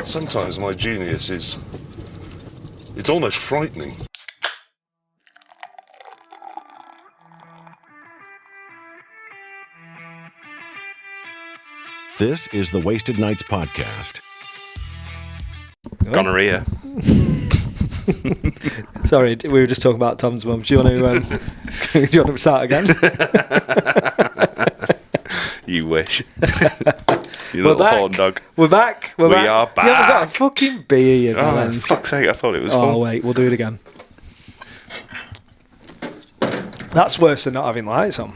Sometimes my genius is... it's almost frightening. This is the Wasted Nights podcast. Gonorrhea. Sorry, we were just talking about Tom's mum. Do you want to start again? You wish. You little horn dog. We're back. We are back. You haven't got a fucking beer, you Oh, for fuck's sake, I thought it was fun. Oh, wait, we'll do it again. That's worse than not having lights on.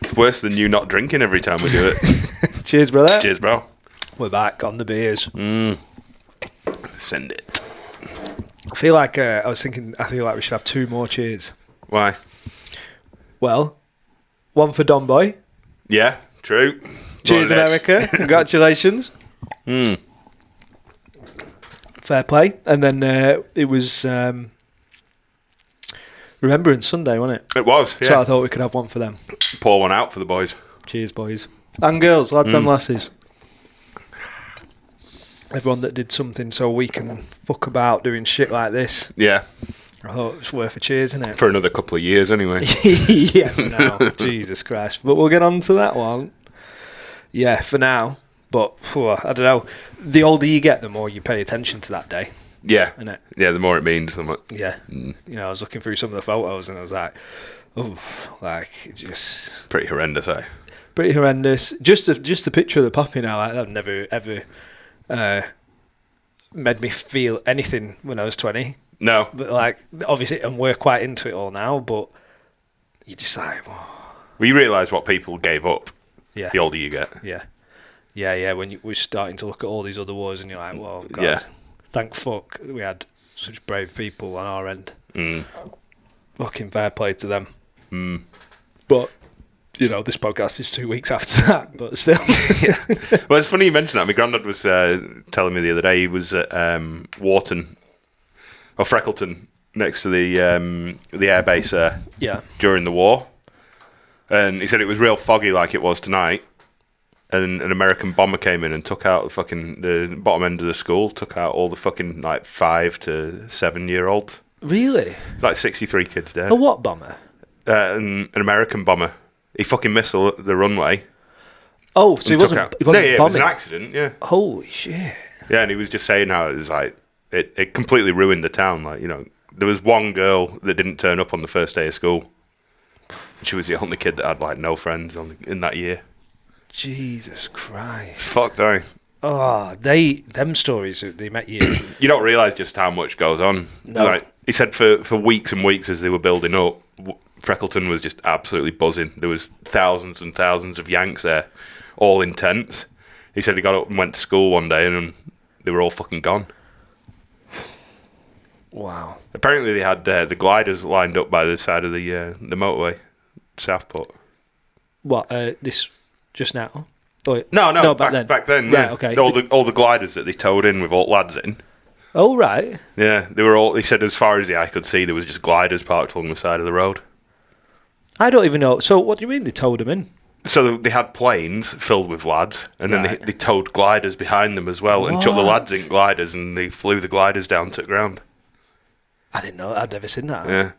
It's worse than you not drinking every time we do it. Cheers, brother. Cheers, bro. We're back on the beers. Send it. I feel like I feel like we should have 2 more cheers. Why? Well, one for Don Boy. Yeah, true. Cheers, America. Congratulations. Fair play. And then it was Remembrance Sunday, wasn't it? It was, yeah. So I thought we could have one for them. Pour one out for the boys. Cheers, boys. And girls, lads and lasses. Everyone that did something so we can fuck about doing shit like this. Yeah. I thought it's worth a cheers, isn't it? For another couple of years, anyway. Yeah, for now. Jesus Christ. But we'll get on to that one. Yeah, for now. But, I don't know. The older you get, the more you pay attention to that day. Yeah. Innit? Yeah, the more it means. Yeah. You know, I was looking through some of the photos and I was like, just... Pretty horrendous, eh? Pretty horrendous. Just the picture of the puppy now, like, that never, ever made me feel anything when I was 20. No. But, like, obviously, and we're quite into it all now, but you just like... Whoa. Well, you realise what people gave up Yeah. the older you get. Yeah, when we're starting to look at all these other wars and you're like, well, God, Yeah. thank fuck we had such brave people on our end. Fucking fair play to them. But, you know, this podcast is 2 weeks after that, but still. Yeah. Well, it's funny you mention that. My granddad was telling me the other day he was at Wharton, or Freckleton, next to the air base there during the war. And he said it was real foggy like it was tonight. And an American bomber came in and took out the bottom end of the school, took out all the fucking like 5 to 7 year olds. Really? Like 63 kids dead. A what bomber? An American bomber. He fucking missed the runway. Oh, so he wasn't bombing? It was an accident, yeah. Holy shit. Yeah, and he was just saying how it was like, it completely ruined the town. Like, you know, there was one girl that didn't turn up on the first day of school. She was the only kid that had like no friends in that year. Jesus Christ. Fuck, though. Oh, them stories, they met you. You don't realise just how much goes on. No. Like, he said for weeks and weeks as they were building up, Freckleton was just absolutely buzzing. There was thousands and thousands of Yanks there, all in tents. He said he got up and went to school one day and they were all fucking gone. Wow. Apparently they had the gliders lined up by the side of the motorway, Southport. What, this just now? Oh, No, back then. yeah. Right, okay. All the gliders that they towed in with all lads in. Oh, right. Yeah, they were all. He said as far as the eye could see, there was just gliders parked along the side of the road. I don't even know. So what do you mean they towed them in? So they had planes filled with lads, and then they towed gliders behind them as well, and took the lads in gliders, and they flew the gliders down to the ground. I didn't know. I'd never seen that. Yeah.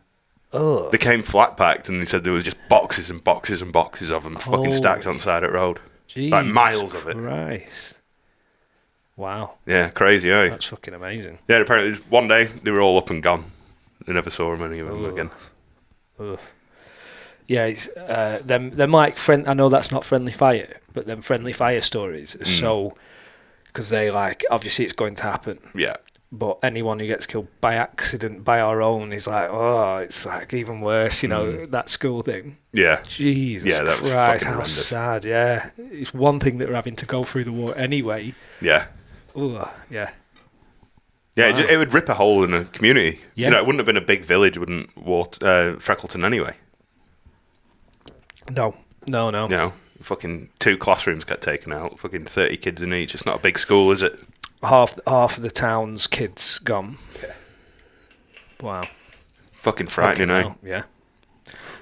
Oh. They came flat packed, and they said there was just boxes and boxes and boxes of them fucking stacked on the side of the road. Jesus like miles of it. Christ. Wow. Yeah, crazy, eh? That's fucking amazing. Yeah, apparently one day they were all up and gone. They never saw any of them again. Ugh. Yeah, it's them like I know that's not friendly fire, but them friendly fire stories are so, because they like obviously it's going to happen. Yeah. But anyone who gets killed by accident, by our own, is like, oh, it's like even worse, you know, that school thing. Yeah. Jesus that was Christ, fucking how horrendous. sad, yeah. It's one thing that we're having to go through the war anyway. Yeah. Ugh, yeah. Yeah, Wow. it would rip a hole in a community. Yeah. You know, it wouldn't have been a big village, wouldn't Freckleton anyway. No. You know, fucking 2 classrooms got taken out, fucking 30 kids in each. It's not a big school, is it? Half of the town's kids gone. Yeah. Wow. Fucking frightening, eh? Yeah.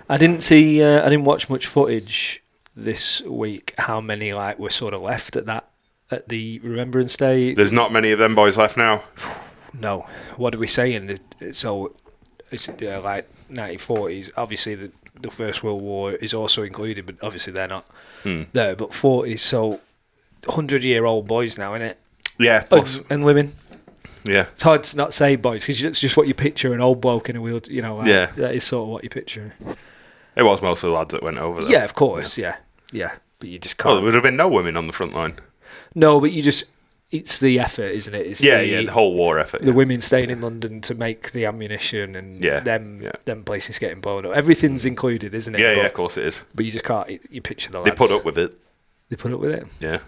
I didn't watch much footage this week. How many like were sort of left at that at the Remembrance Day. There's not many of them boys left now. No. What are we saying? So it's like 1940s. Obviously, the First World War is also included, but obviously they're not there. But 40s, so 100-year-old boys now, innit? Yeah, plus. And women. Yeah. It's hard to not say boys, because it's just what you picture, an old bloke in a wheel, you know. Yeah. That is sort of what you picture. It was mostly lads that went over there. Yeah, of course, yeah. But you just can't. Well, there would have been no women on the front line. No, but it's the effort, isn't it? It's the whole war effort. The women staying in London to make the ammunition and them places getting blown up. Everything's included, isn't it? Yeah, of course it is. But you just can't, you picture the lads. They put up with it. They put up with it? Yeah.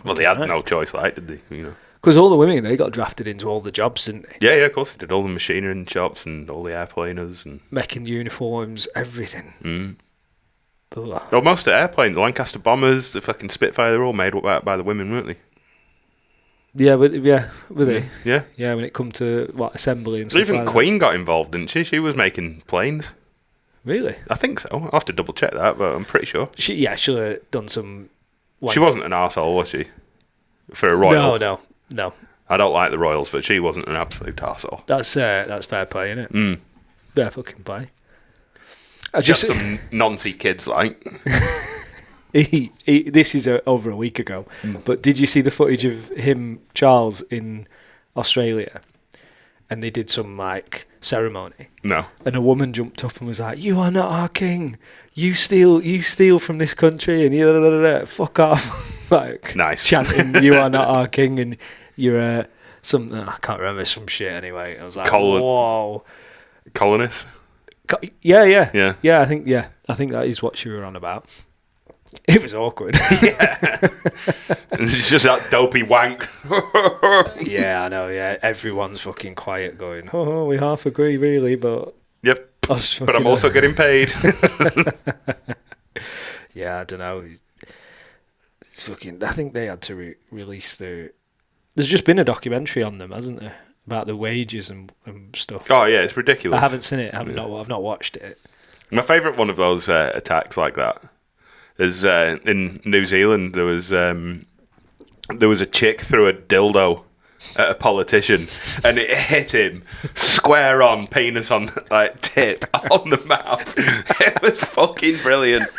Well, they had no choice, did they? You know. Because all the women, they got drafted into all the jobs, didn't they? Yeah, of course. They did all the machinery shops and all the airplaners. And making uniforms, everything. Well, most of the airplanes, the Lancaster bombers, the fucking Spitfire, they're all made up by the women, weren't they? Yeah, were they? Yeah. Yeah, when it come to, assembly and stuff Even like Queen got involved, didn't she? She was making planes. Really? I think so. I'll have to double check that, but I'm pretty sure. She'll have done some... She wasn't an arsehole, was she? For a royal? No. I don't like the royals, but she wasn't an absolute arsehole. That's fair play, isn't it? Mm. Fair fucking play. Just some noncy kids, like. This is over a week ago, but did you see the footage of him, Charles, in Australia? And they did some ceremony. No. And a woman jumped up and was like, "You are not our king. You steal from this country, and you fuck off." Nice. Chanting, "You are not our king," and you're something I can't remember, some shit anyway. I was like, whoa. Colonists? Yeah. I think that is what you were on about. It was awkward. Yeah. It's just that dopey wank. Yeah, I know, yeah. Everyone's fucking quiet going, "Oh, we half agree, really, but..." Yep. But I'm also getting paid. Yeah, I don't know. It's fucking... I think they had to release the... There's just been a documentary on them, hasn't there? About the wages and stuff. Oh, yeah, it's ridiculous. I haven't seen it. I've not watched it. My favourite one of those attacks like that is in New Zealand. There was a chick threw a dildo at a politician and it hit him square on, penis on, tip on the mouth. It was fucking brilliant.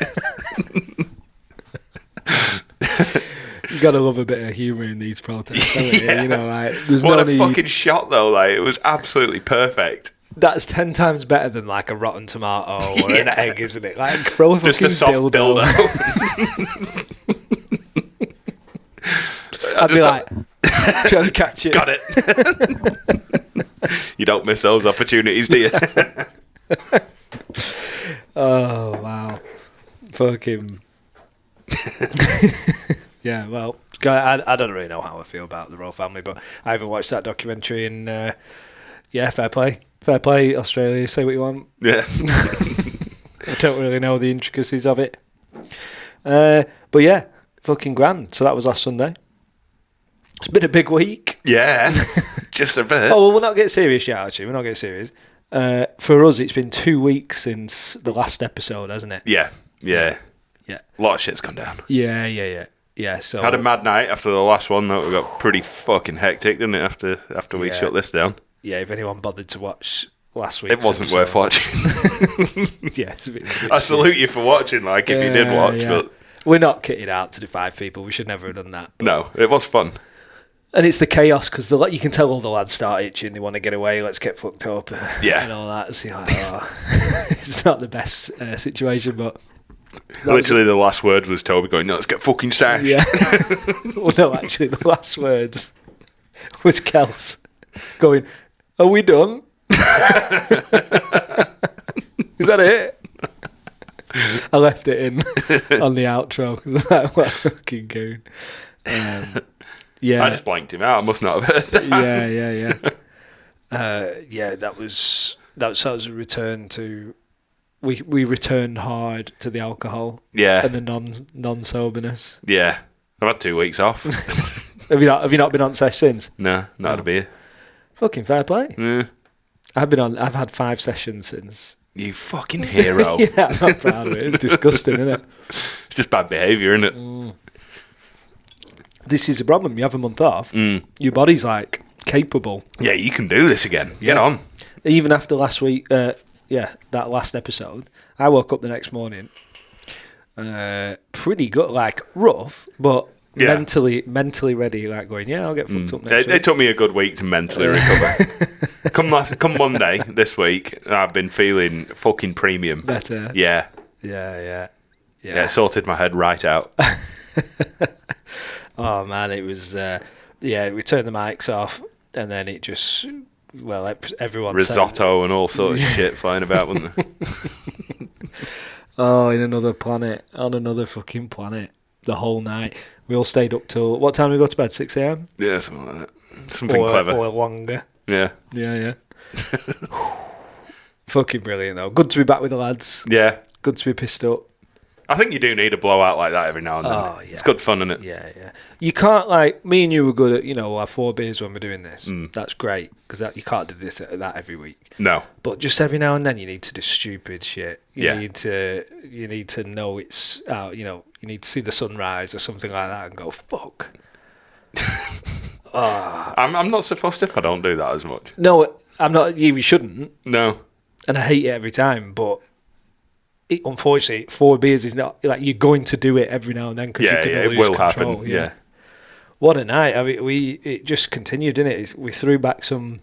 You gotta love a bit of humour in these protests, don't you? Yeah. You know, there's what no a need... fucking shot though! It was absolutely perfect. That's 10 times better than a rotten tomato or an egg, isn't it? Throw a just fucking a soft dildo. I'd be trying to catch it. Got it. You don't miss those opportunities, do you? Oh wow, fucking. Yeah, well, I don't really know how I feel about the royal family, but I haven't watched that documentary, and yeah, fair play, Australia. Say what you want. Yeah. I don't really know the intricacies of it, but yeah, fucking grand. So that was last Sunday. It's been a big week. Yeah, just a bit. Oh, well, we'll not get serious yet, actually. We're not getting serious. For us, it's been 2 weeks since the last episode, hasn't it? Yeah. Yeah. A lot of shit's gone down. Yeah, so... Had a mad night after the last one. That got pretty fucking hectic, didn't it, after we shut this down? Yeah, if anyone bothered to watch last week... It wasn't worth watching. Yeah, it's a bit I salute you for watching, if you did watch, but... We're not kitted out to the 5 people. We should never have done that. But... No, it was fun. And it's the chaos, because you can tell all the lads start itching. They want to get away. Let's get fucked up. Yeah. And all that. So it's not the best situation, but... Literally, the last word was Toby going, "No, let's get fucking stashed." Yeah. Well, no, actually, the last words was Kels going, "Are we done?" Is that it? I left it in on the outro. What a fucking goon. Yeah. I just blanked him out. I must not have heard that. Yeah, that was a return to... We returned hard to the alcohol, and the non-soberness. Yeah, I've had 2 weeks off. Have you not been on sesh since? No, not had a beer. Fucking fair play. Yeah. I've had 5 sessions since. You fucking hero. Yeah, I'm not proud of it. It's disgusting, isn't it? It's just bad behaviour, isn't it? this is a problem. You have a month off. Your body's like capable. Yeah, you can do this again. Get on. Even after last week, that last episode, I woke up the next morning, pretty good, like rough, but mentally ready, like going, I'll get fucked up next week. It took me a good week to mentally recover. Come Monday this week, I've been feeling fucking premium. Better. Yeah. Yeah, it sorted my head right out. Oh man, it was we turned the mics off and then it just everyone risotto and all sorts of shit flying about, wasn't there? Oh, in another planet, on another fucking planet, the whole night. We all stayed up till what time we got to bed? 6 a.m. Yeah, something like that. Something clever or longer. Yeah. Fucking brilliant though. Good to be back with the lads. Yeah. Good to be pissed up. I think you do need a blowout like that every now and then. Oh, yeah. It's good fun, isn't it? Yeah. You can't, like, me and you were good at, we'll have 4 beers when we're doing this. That's great, because you can't do that every week. No. But just every now and then you need to do stupid shit. You need to know it's out, you need to see the sunrise or something like that and go, fuck. I'm not so fussed if I don't do that as much. No, I'm not. You shouldn't. No. And I hate it every time, but unfortunately, 4 beers is not like you're going to do it every now and then because you're going to lose will control. Happen. Yeah. What a night! I mean, it just continued, didn't it? We threw back some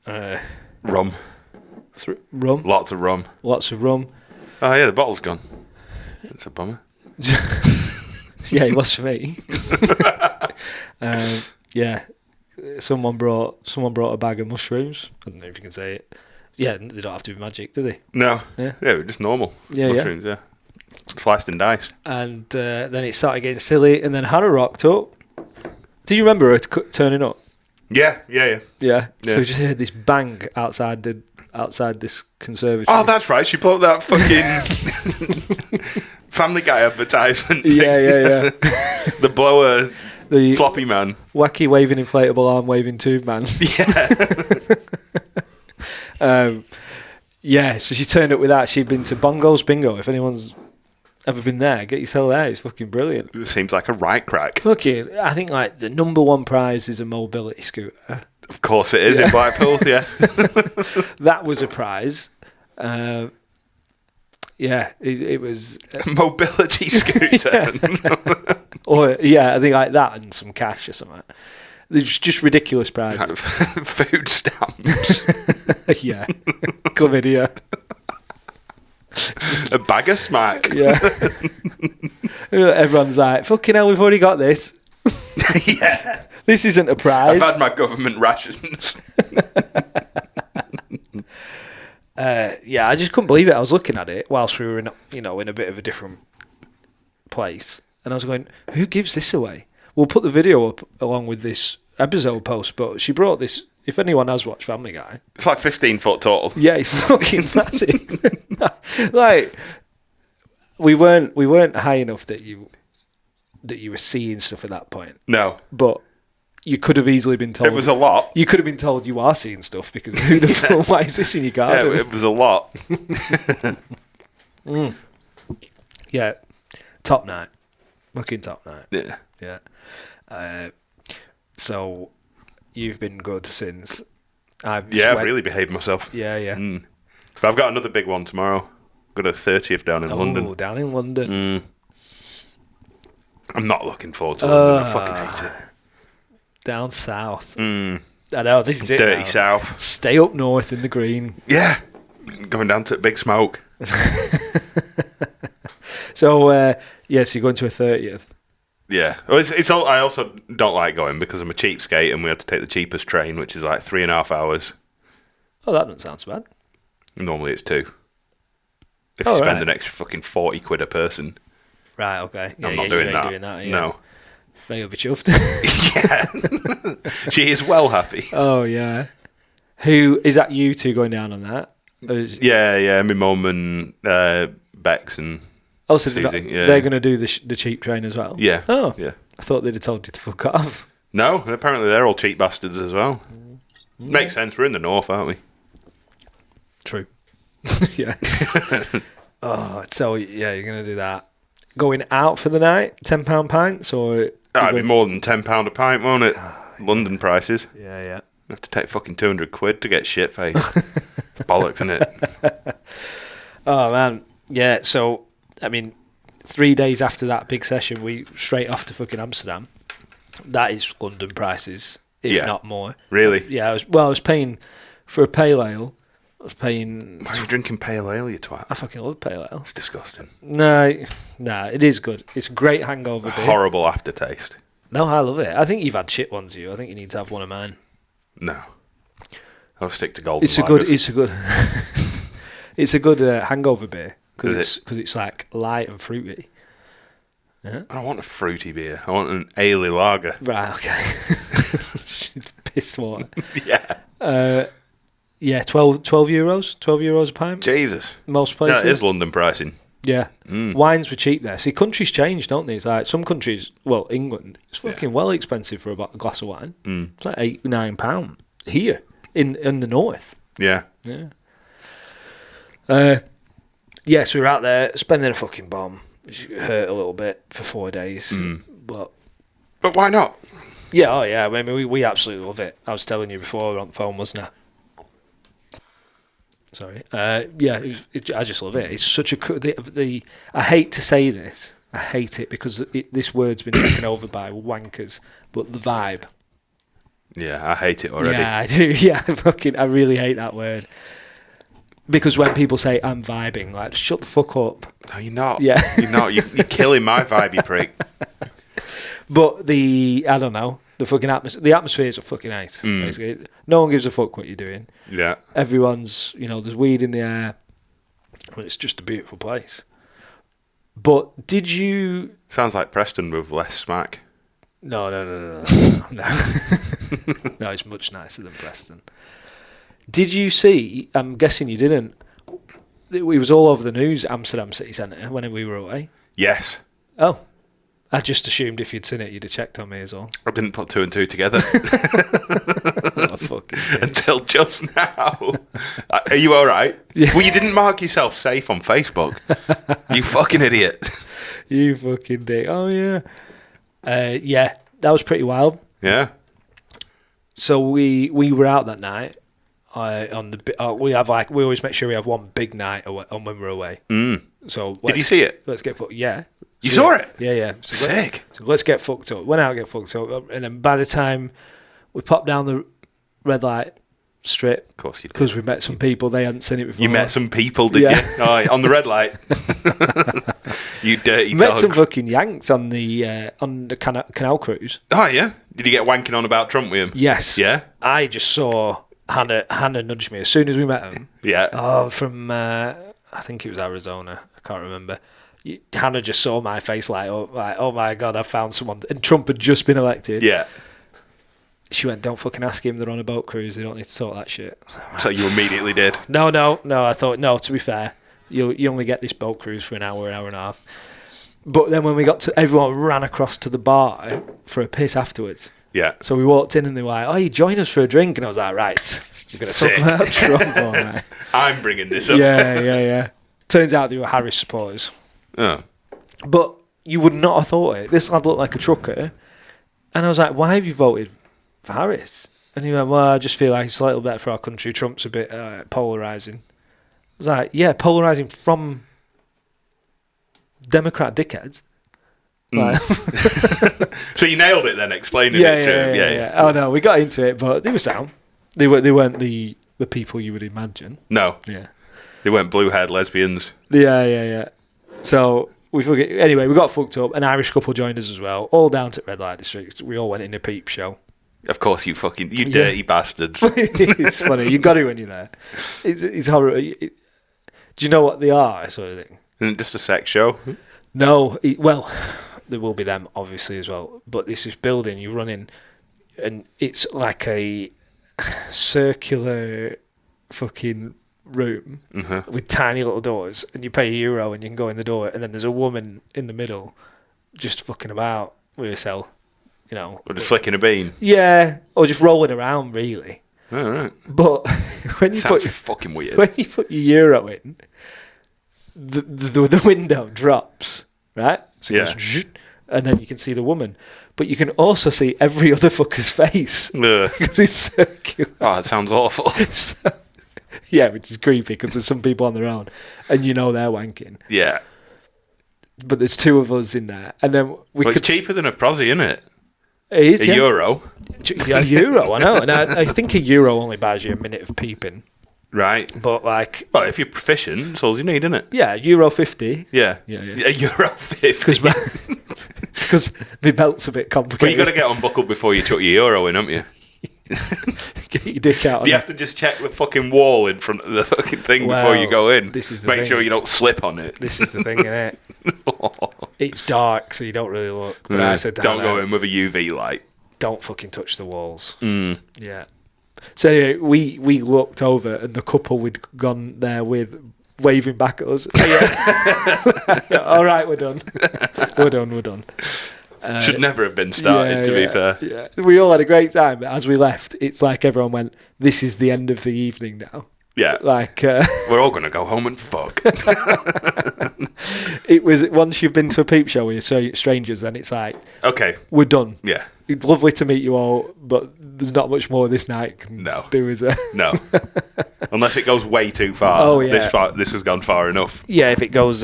rum. Rum. Lots of rum. Oh yeah, the bottle's gone. It's a bummer. Yeah, it was for me. Someone brought a bag of mushrooms. I don't know if you can say it. Yeah, they don't have to be magic, do they? No. Yeah, just normal mushrooms, yeah. Sliced and diced. And then it started getting silly, and then Hannah rocked up. Do you remember her turning up? Yeah. So we just heard this bang outside this conservatory. Oh, that's right. She put that fucking Family Guy advertisement. Yeah. The blower, the floppy man, wacky waving inflatable arm waving tube man. Yeah. So she turned up with that. She'd been to Bongo's Bingo. If anyone's ever been there, get yourself there. It's fucking brilliant. It seems like a right crack. Fucking, I think like the number one prize is a mobility scooter. Of course it is in Blackpool, yeah. That was a prize. It was... A mobility scooter. I think like that and some cash or something. There's just ridiculous prizes. Kind of food stamps. Yeah. Chlamydia. A bag of smack. Yeah. Everyone's like, fucking hell, we've already got this. Yeah. This isn't a prize. I've had my government rations. I just couldn't believe it. I was looking at it whilst we were in a bit of a different place, and I was going, "Who gives this away?" We'll put the video up along with this episode post, but she brought this. If anyone has watched Family Guy, it's like 15 foot tall. Yeah, it's fucking massive. Like we weren't high enough that you were seeing stuff at that point. No, but. You could have easily been told. It was a lot. You could have been told you are seeing stuff because who the fuck? Why is this in your garden? Yeah, it was a lot. Yeah, top night, fucking top night. Yeah. So you've been good since. I've really behaved myself. Yeah. So I've got another big one tomorrow. Got a 30th down in London. Oh, down in London. I'm not looking forward to London. I fucking hate it. Down south. I know, this is it. Dirty south. Stay up north in the green. Yeah. Going down to Big Smoke. So you're going to a 30th. Yeah. Well, it's all, I also don't like going because I'm a cheapskate and we had to take the cheapest train, which is like 3.5 hours. Oh, that doesn't sound so bad. Normally it's 2. If you spend an extra fucking 40 quid a person. Right, okay. I'm not doing that. No. Faye will be chuffed. Yeah. She is well happy. Oh, yeah. Who is that you two going down on that? Yeah. My mum and Bex and so they're going to do the cheap train as well? Yeah. Oh. Yeah. I thought they'd have told you to fuck off. No, apparently they're all cheap bastards as well. Makes sense. We're in the north, aren't we? True. Yeah. So, you're going to do that. Going out for the night, £10 pints, or It'd be more than £10 a pint, won't it? London prices. Yeah. You have to take fucking £200 to get shit faced. Bollocks, isn't it? Oh man, yeah. So 3 days after that big session, we straight off to fucking Amsterdam. That is London prices, if not more. Really? Yeah. I was paying for a pale ale. I was paying. Why are you drinking pale ale, you twat? I fucking love pale ale. It's disgusting. No, it is good. It's a great hangover beer. Horrible aftertaste. No, I love it. I think you've had shit ones, you. I think you need to have one of mine. No. I'll stick to golden. It's a good. It's a good hangover beer because it's like light and fruity. Yeah. I don't want a fruity beer. I want an ale lager. Right. Okay. Piss water. Yeah. Yeah. 12 euros. 12 euros a pint. Jesus. Most places. That is London pricing. Yeah. Wines were cheap there. See, countries change, don't they? It's like some countries. Well, England. It's fucking well expensive for a glass of wine. It's like £8-9 here in the north. Yeah. Yeah. So we were out there spending a fucking bomb, which hurt a little bit for 4 days. But why not? Yeah, I mean, we absolutely love it. I was telling you before we were on the phone, wasn't I? Sorry. I just love it. It's such a... I hate to say this. I hate it because this word's been taken over by wankers. But the vibe. Yeah, I hate it already. Yeah, I do. Yeah, I really hate that word. Because when people say, I'm vibing, like, shut the fuck up. No, you're not. Yeah. You're not. You're killing my vibe, you prick. But I don't know, the atmospheres are fucking nice. Basically. No one gives a fuck what you're doing. Yeah. Everyone's, there's weed in the air. It's just a beautiful place. But did you... Sounds like Preston with less smack. No. No, it's much nicer than Preston. Did you see, I'm guessing you didn't, it was all over the news, Amsterdam City Centre, when we were away? Yes. Oh. I just assumed if you'd seen it, you'd have checked on me as well. I didn't put 2 and 2 together. Oh, fucking until just now. Are you all right? Yeah. Well, you didn't mark yourself safe on Facebook. You fucking idiot. You fucking dick. Oh, yeah. Yeah, that was pretty wild. Yeah. So we were out that night. We always make sure we have one big night on when we're away. So did you see it? Let's get fucked. Yeah. You saw it? Yeah. So sick. Let's get fucked up. Went out, get fucked up, and then by the time we popped down the red light strip, of course you did, because we met some people they hadn't seen it before. You met some people, did you? Oh, on the red light. You dirty met dogs. some fucking Yanks on the canal cruise. Oh yeah. Did you get wanking on about Trump with him? Yes. Yeah. I just saw Hannah nudged me as soon as we met him. Yeah. Oh, from I think it was Arizona. I can't remember. Hannah just saw my face like, oh my God, I found someone. And Trump had just been elected. Yeah. She went, don't fucking ask him. They're on a boat cruise. They don't need to sort that shit. So you immediately did? No. I thought, no, to be fair, you only get this boat cruise for an hour and a half. But then when we got to, everyone ran across to the bar for a piss afterwards. Yeah. So we walked in and they were like, oh, you join us for a drink? And I was like, right, you're going to talk about Trump all night. I'm bringing this up. Yeah. Turns out they were Harris supporters. Oh. But you would not have thought it. This lad looked like a trucker. And I was like, why have you voted for Harris? And he went, well, I just feel like it's a little better for our country. Trump's a bit polarising. I was like, yeah, polarising from Democrat dickheads. Like, so you nailed it then, explaining it to him. Yeah. Oh, no, we got into it, but they were sound. They weren't the people you would imagine. No. Yeah. They weren't blue-haired lesbians. Yeah. So we got fucked up. An Irish couple joined us as well, all down to Red Light District. We all went in a peep show. Of course, you dirty bastards. It's funny. You got it when you're there. It's horrible. Do you know what they are, sort of thing? Isn't it just a sex show? No. Well, there will be them, obviously, as well. But this building, you run in, and it's like a circular fucking room with tiny little doors, and you pay €1 and you can go in the door, and then there's a woman in the middle just fucking about with herself, or just flicking a bean. Yeah, or just rolling around, really. All right. But when you fucking weird. When you put your €1 in, the window drops, right? So it goes, and then you can see the woman. but you can also see every other fucker's face because it's circular. Oh, it sounds awful. So, yeah, which is creepy because there's some people on their own and you know they're wanking. Yeah. But there's two of us in there. And then it's cheaper than a prosy, isn't it? It is, a euro. A euro, I know. And I think a euro only buys you a minute of peeping. Right. But like... Well, if you're proficient, that's all you need, isn't it? Yeah, €50. Yeah. €50. Because the belt's a bit complicated. But you've got to get unbuckled before you chuck your euro in, haven't you? Get your dick out. Do you have to just check the fucking wall in front of the fucking thing before you go in? This is the Make thing. Sure you don't slip on it. This is the thing, innit? It's dark, so you don't really look. But I said, don't go in with a UV light. Don't fucking touch the walls. Yeah. So anyway, we looked over, and the couple we'd gone there with waving back at us. All right, we're done. We're done. Should never have been started, to be fair. Yeah. We all had a great time, but as we left, it's like everyone went, this is the end of the evening now. Yeah. Like we're all going to go home and fuck. It was, once you've been to a peep show with strangers, then it's like, okay, we're done. Yeah. It's lovely to meet you all, but there's not much more this night can do, is there? No. Unless it goes way too far. Oh, yeah. This has gone far enough. Yeah, if it goes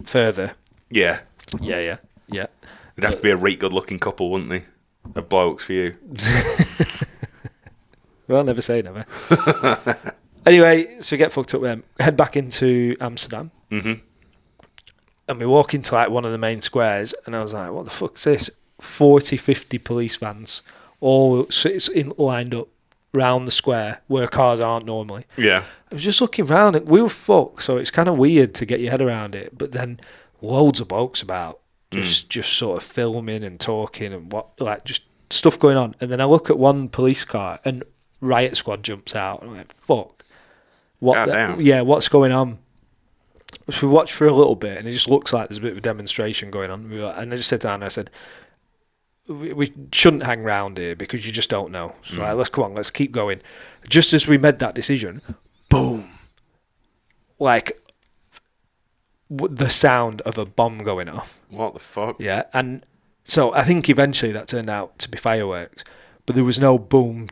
further. Yeah. Yeah. It'd have to be a really good-looking couple, wouldn't they? Of blokes for you. Well, never say never. Anyway, so we get fucked up with them. Head back into Amsterdam. Mm-hmm. And we walk into like one of the main squares, and I was like, what the fuck's this? 40, 50 police vans all lined up round the square where cars aren't normally. Yeah. I was just looking around, and we were fucked, so it's kind of weird to get your head around it. But then loads of blokes about. Just sort of filming and talking and just stuff going on. And then I look at one police car and riot squad jumps out. And I'm like, fuck. What's going on? So we watched for a little bit and it just looks like there's a bit of a demonstration going on. And I just said to Anna, I said, we shouldn't hang around here because you just don't know. So let's keep going. Just as we made that decision, boom. Like the sound of a bomb going off. What the fuck? Yeah, and so I think eventually that turned out to be fireworks, but there was no boom,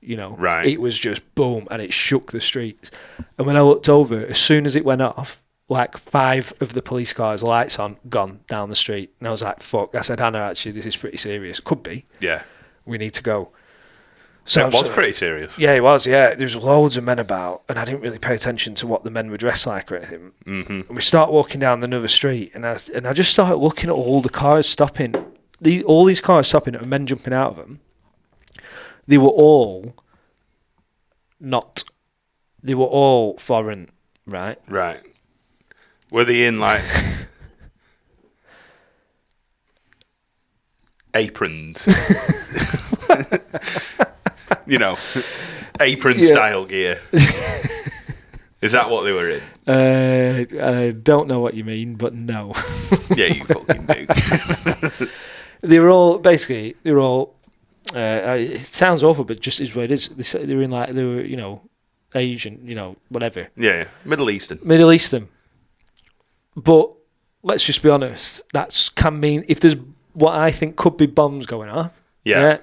Right. It was just boom, and it shook the streets. And when I looked over, as soon as it went off, like 5 of the police cars, lights on, gone down the street. And I was like, fuck. I said, Hannah, actually, this is pretty serious. Could be. Yeah. We need to go. So it was pretty serious. Yeah, it was, yeah. There's loads of men about, and I didn't really pay attention to what the men were dressed like or anything. Mm-hmm. And we start walking down another street, and I just started looking at all the cars stopping. All these cars stopping and men jumping out of them. They were all foreign, right? Right. Were they in, like, aprons? Apron-style gear. Is that what they were in? I don't know what you mean, but no. Yeah, you fucking do. They were all, it sounds awful, but just is what it is. They were Asian, whatever. Yeah, Middle Eastern. But let's just be honest, that can mean, if there's what I think could be bombs going off, your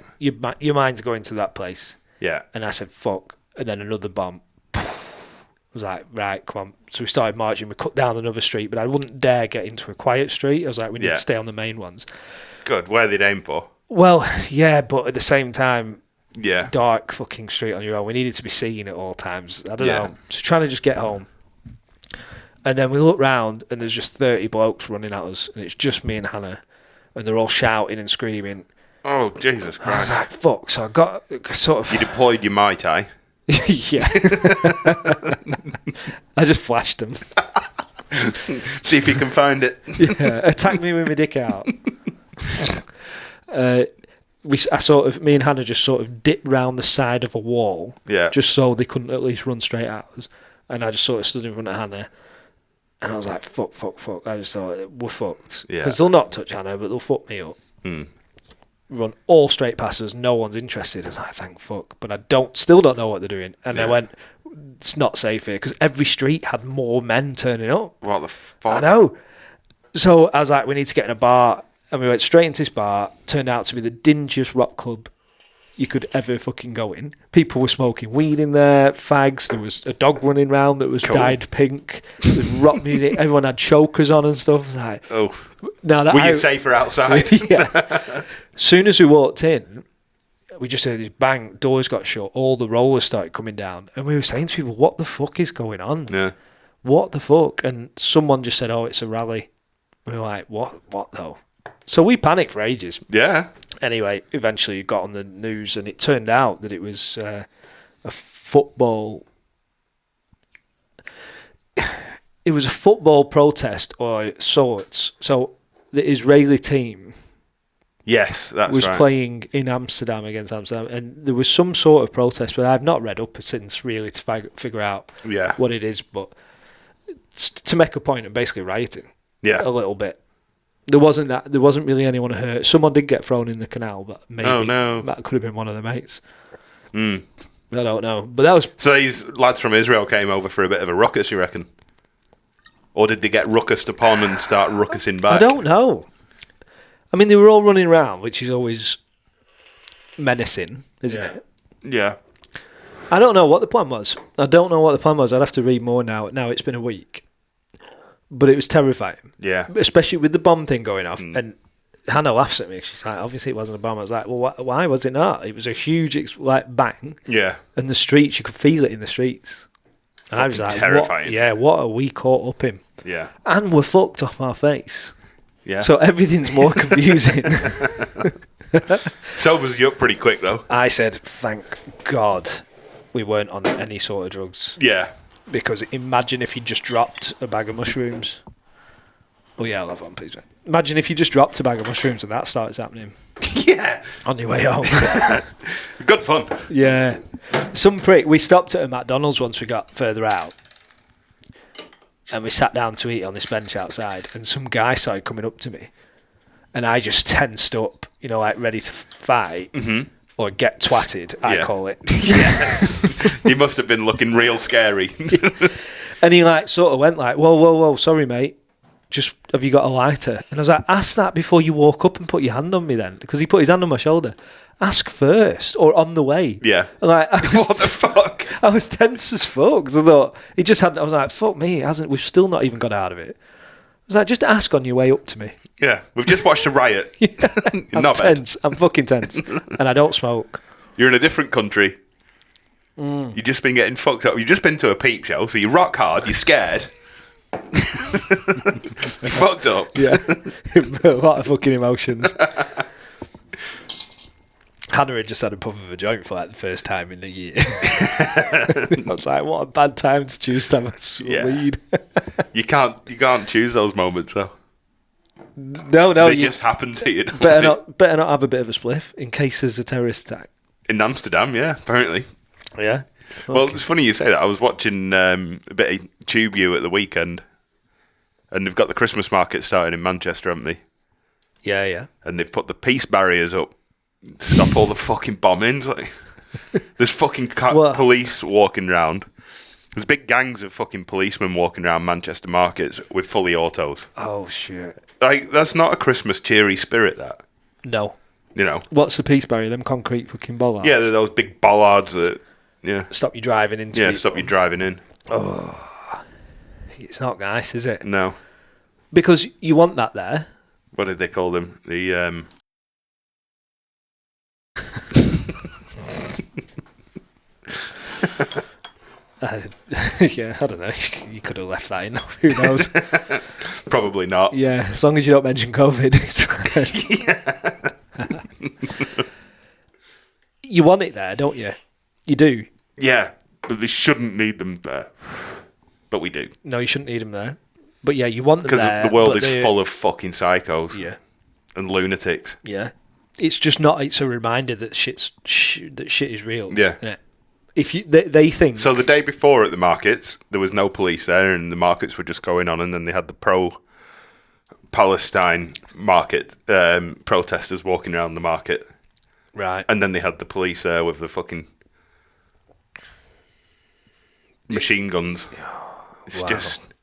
mind's going to that place. Yeah. And I said, fuck. And then another bomb. I was like, right, come on. So we started marching. We cut down another street, but I wouldn't dare get into a quiet street. I was like, we need to stay on the main ones. Good. Where they'd aim for? Well, yeah, but at the same time, yeah, dark fucking street on your own. We needed to be seen at all times. I don't know. Just trying to just get home. And then we look round, and there's just 30 blokes running at us, and it's just me and Hannah, and they're all shouting and screaming. Oh, Jesus Christ. I was like, fuck. So I got sort of... You deployed your Mai Tai? Yeah. I just flashed them. See if you can find it. Yeah, attack me with my dick out. Me and Hannah just sort of dipped round the side of a wall, just so they couldn't at least run straight at us. And I just sort of stood in front of Hannah, and I was like, fuck. I just thought, we're fucked. Because they'll not touch Hannah, but they'll fuck me up. Run all straight past us, no one's interested. I was like, thank fuck. But I still don't know what they're doing. And I went, it's not safe here, because every street had more men turning up. What the fuck? I know. So I was like, we need to get in a bar. And we went straight into this bar. Turned out to be the dingiest rock club you could ever fucking go in. People were smoking weed in there, fags. There was a dog running around that was dyed pink. There was rock music. Everyone had chokers on and stuff. It was like, were you safer outside? Yeah. Soon as we walked in, we just heard this bang. Doors got shut. All the rollers started coming down, and we were saying to people, "What the fuck is going on? Yeah. What the fuck?" And someone just said, "Oh, it's a rally." We were like, "What? What though?" So we panicked for ages. Yeah. Anyway, eventually it got on the news, and it turned out that it was a football. It was a football protest or sorts. So the Israeli team, yes, was playing in Amsterdam against Amsterdam, and there was some sort of protest, but I've not read up since really to figure out what it is. But to make a point of basically rioting, a little bit. There wasn't really anyone hurt. Someone did get thrown in the canal, but maybe that could have been one of the mates. I don't know. But that was... So these lads from Israel came over for a bit of a ruckus, you reckon? Or did they get ruckused upon and start ruckusing back? I don't know. I mean, they were all running around, which is always menacing, isn't it? Yeah. I don't know what the plan was. I'd have to read more now. Now it's been a week. But it was terrifying. Yeah. Especially with the bomb thing going off. And Hannah laughs at me. She's like, obviously it wasn't a bomb. I was like, well, why was it not? It was a huge bang. Yeah. And the streets, you could feel it in the streets. And I was like, terrifying. What are we caught up in? Yeah. And we're fucked off our face. Yeah. So everything's more confusing. Sobers you up pretty quick, though. I said, thank God we weren't on any sort of drugs. Yeah. Because imagine if you just dropped a bag of mushrooms. Oh yeah, I'll have one, please. Imagine if you just dropped a bag of mushrooms and that starts happening. Yeah. On your way home. Good fun. Yeah. Some prick. We stopped at a McDonald's once we got further out. And we sat down to eat on this bench outside. And some guy started coming up to me. And I just tensed up, like ready to fight. Mm-hmm. Or get twatted, I call it. Yeah. He must have been looking real scary. And he sort of went whoa, sorry mate, just have you got a lighter? And I was like, ask that before you walk up and put your hand on me then, because he put his hand on my shoulder. Ask first, or on the way. Yeah. What the fuck? I was tense as fuck, because I thought, he just hadn't, I was like, fuck me, we've still not even got out of it. I was like, just ask on your way up to me. Yeah, we've just watched a riot. I'm tense. I'm fucking tense. And I don't smoke. You're in a different country. You've just been getting fucked up. You've just been to a peep show, so you rock hard, you're scared. You're fucked up. Yeah. A lot of fucking emotions. Hannah had just had a puff of a joint for the first time in a year. I was like, what a bad time to choose to have a weed. You can't choose those moments though. No, they just happen to you. Better not have a bit of a spliff in case there's a terrorist attack. In Amsterdam, yeah, apparently. Yeah. Okay. Well, it's funny you say that. I was watching a bit of Tube U at the weekend, and they've got the Christmas market starting in Manchester, haven't they? Yeah. And they've put the peace barriers up to stop all the fucking bombings. There's fucking police walking around. There's big gangs of fucking policemen walking around Manchester markets with fully autos. Oh, shit. That's not a Christmas cheery spirit, that. No. What's the peace barrier? Them concrete fucking bollards? Yeah, they're those big bollards that, stop you driving into Yeah, stop you driving in. Oh. It's not nice, is it? No. Because you want that there. What did they call them? The, yeah, I don't know. You could have left that in. Who knows? Probably not. Yeah, as long as you don't mention COVID, it's fine. You want it there, don't you? You do. Yeah, but they shouldn't need them there. But we do. No, you shouldn't need them there. But yeah, you want them there. Because the world is full of fucking psychos. Yeah. And lunatics. Yeah. It's just not. It's a reminder that shit is real. Yeah. If they think so, the day before at the markets, there was no police there, and the markets were just going on, and then they had the pro-Palestine market protesters walking around the market, right? And then they had the police there with the fucking machine guns. It's just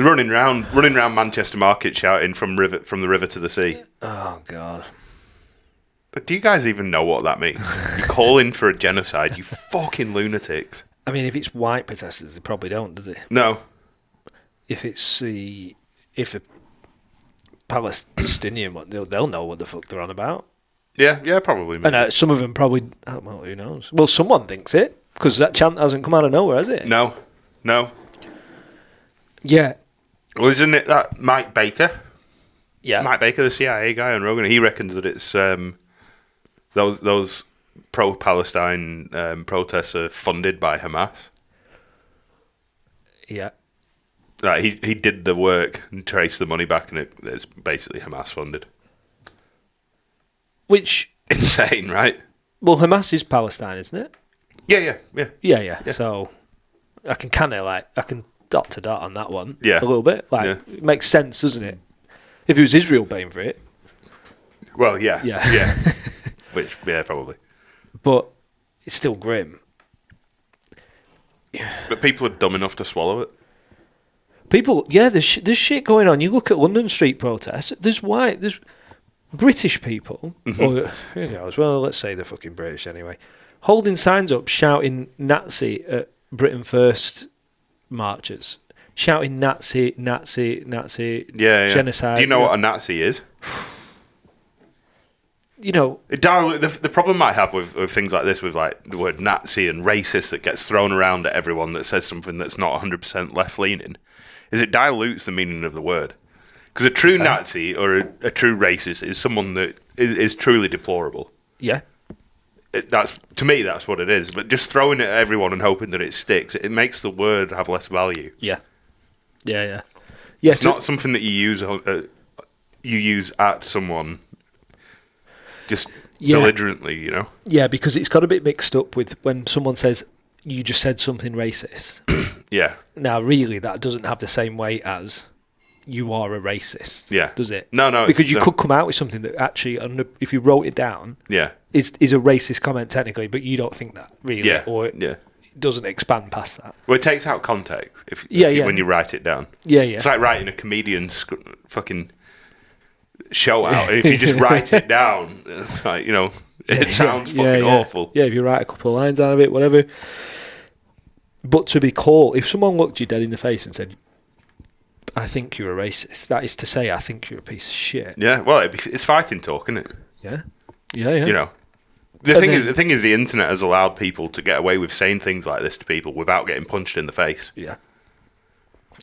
running around Manchester Market shouting from the river to the sea. Oh God. But do you guys even know what that means? You're calling for a genocide, you fucking lunatics. I mean, if it's white protesters, they probably don't, do they? No. If a Palestinian one, they'll know what the fuck they're on about. Yeah, probably. Maybe. And some of them probably, well, who knows? Well, someone thinks it, because that chant hasn't come out of nowhere, has it? No. Yeah. Well, isn't it that Mike Baker? Yeah. Mike Baker, the CIA guy on Rogan, he reckons that it's those pro-Palestine protests are funded by Hamas. Yeah. Like he did the work and traced the money back, and it's basically Hamas funded. Which insane, right? Well, Hamas is Palestine, isn't it? Yeah. So I can dot to dot on that one. Yeah. A little bit. It makes sense, doesn't it? If it was Israel paying for it. Well, yeah. Which, probably. But it's still grim. But people are dumb enough to swallow it. There's shit going on. You look at London street protests. There's British people, or let's say they're fucking British anyway, holding signs up shouting Nazi at Britain First marches, shouting Nazi, genocide. Do you know what a Nazi is? The problem I have with things like this, with like the word Nazi and racist that gets thrown around at everyone that says something that's not 100% left-leaning, is it dilutes the meaning of the word. Because a true Nazi or a true racist is someone that is truly deplorable. Yeah. To me, that's what it is. But just throwing it at everyone and hoping that it sticks, it makes the word have less value. Yeah. It's not something that you use at someone just belligerently, Yeah, because it's got a bit mixed up with when someone says, you just said something racist. Yeah. Now, really, that doesn't have the same weight as you are a racist. Yeah. Does it? No. Because you could come out with something that actually, if you wrote it down, is a racist comment technically, but you don't think that, really. Or it doesn't expand past that. Well, it takes out context when you write it down. Yeah. It's like writing a comedian's fucking show out. If you just write it down, it sounds fucking awful. Yeah, if you write a couple of lines out of it, whatever. But to be called, if someone looked you dead in the face and said, I think you're a racist, that is to say, I think you're a piece of shit. Yeah, well, it's fighting talk, isn't it? Yeah. The thing is, the internet has allowed people to get away with saying things like this to people without getting punched in the face.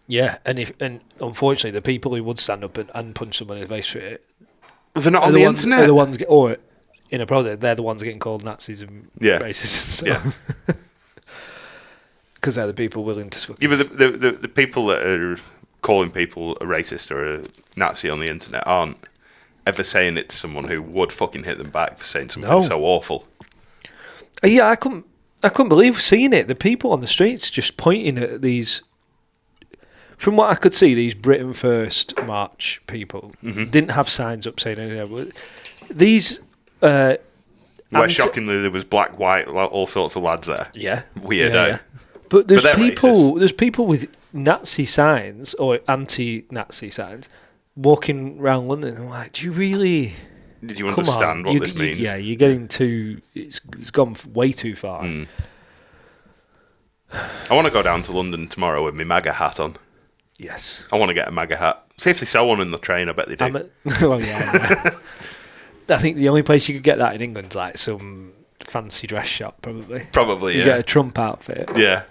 Yeah, and unfortunately, the people who would stand up and punch someone in the face for it, they're not on the internet. Are the ones, or in a protest, they're the ones getting called Nazis and racists. Because they're the people willing to. Yeah, but the people that are calling people a racist or a Nazi on the internet aren't ever saying it to someone who would fucking hit them back for saying something so awful. Yeah, I couldn't believe seeing it. The people on the streets just pointing at these. From what I could see, these Britain First March people didn't have signs up saying anything. These. Shockingly, there was black, white, all sorts of lads there. Yeah, weird. Yeah. But there's people. Racist. There's people with Nazi signs or anti-Nazi signs walking around London. I'm like, do you really? Did you understand what this means? Yeah, you're getting too. It's gone way too far. I want to go down to London tomorrow with my MAGA hat on. Yes. I want to get a MAGA hat. See if they sell one in the train. I bet they do. Well, yeah. I think the only place you could get that in England's like some fancy dress shop, probably. Probably, you get a Trump outfit. Yeah.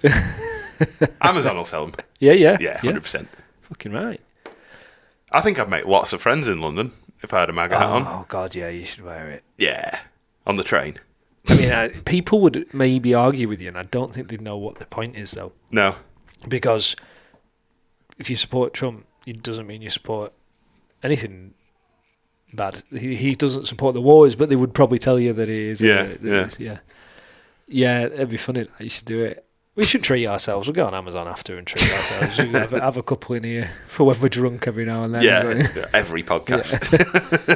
Amazon will sell them. Yeah. Yeah, 100%. Fucking right. I think I'd make lots of friends in London if I had a MAGA hat on. Oh, God, yeah, you should wear it. Yeah, on the train. I mean, people would maybe argue with you, and I don't think they'd know what the point is, though. No. Because if you support Trump, it doesn't mean you support anything bad. He doesn't support the wars, but they would probably tell you that he is. Yeah, it'd be funny. You should do it. We should treat ourselves. We'll go on Amazon after and treat ourselves. have a couple in here for when we're drunk every now and then. Yeah, every podcast. Yeah.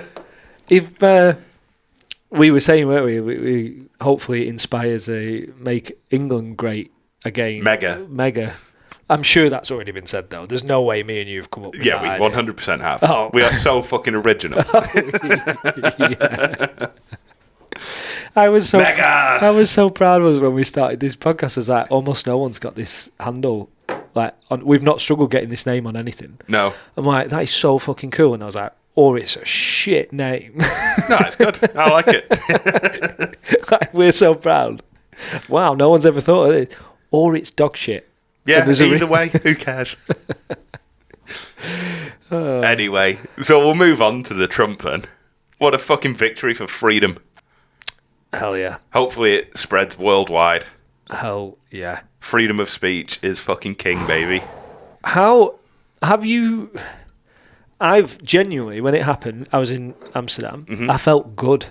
If we were saying, weren't we hopefully it inspires a make England great again. Mega. I'm sure that's already been said, though. There's no way me and you have come up with that. Yeah, we 100% have. Oh. We are so fucking original. I was so proud of us when we started this podcast. I was like, almost no one's got this handle. Like, we've not struggled getting this name on anything. No. I'm like, that is so fucking cool. And I was like, or it's a shit name. No, it's good. I like it. Like, we're so proud. Wow, no one's ever thought of it. Or it's dog shit. Yeah, either way, who cares? Anyway, so we'll move on to the Trump then. What a fucking victory for freedom. Hell yeah. Hopefully it spreads worldwide. Hell yeah. Freedom of speech is fucking king, baby. How have you... I've genuinely, when it happened, I was in Amsterdam. Mm-hmm. I felt good.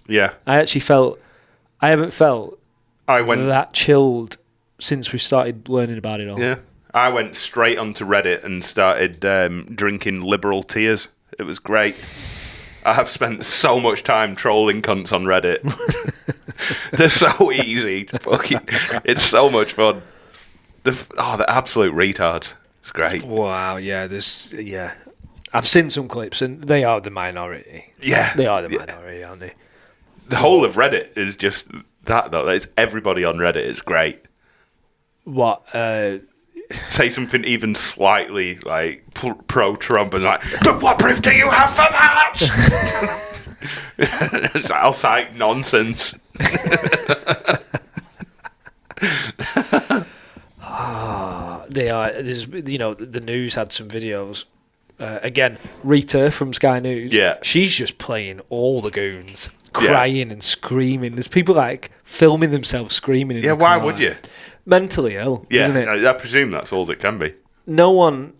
Yeah. I haven't felt that chilled since we started learning about it all. Yeah. I went straight onto Reddit and started drinking liberal tears. It was great. I have spent so much time trolling cunts on Reddit. They're so easy to fucking... It's so much fun. The absolute retards. It's great. Wow, yeah, I've seen some clips and they are the minority. Yeah. They are the minority, aren't they? The whole of Reddit is just that, though. It's everybody on Reddit. It's great. What? Say something even slightly like pro-Trump and like, but what proof do you have for that? I'll cite nonsense. They are. There's, the news had some videos. Again, Rita from Sky News. Yeah, she's just playing all the goons, crying and screaming. There's people like filming themselves screaming. In the why car. would you? Mentally ill, isn't it? I presume that's all it can be. No one.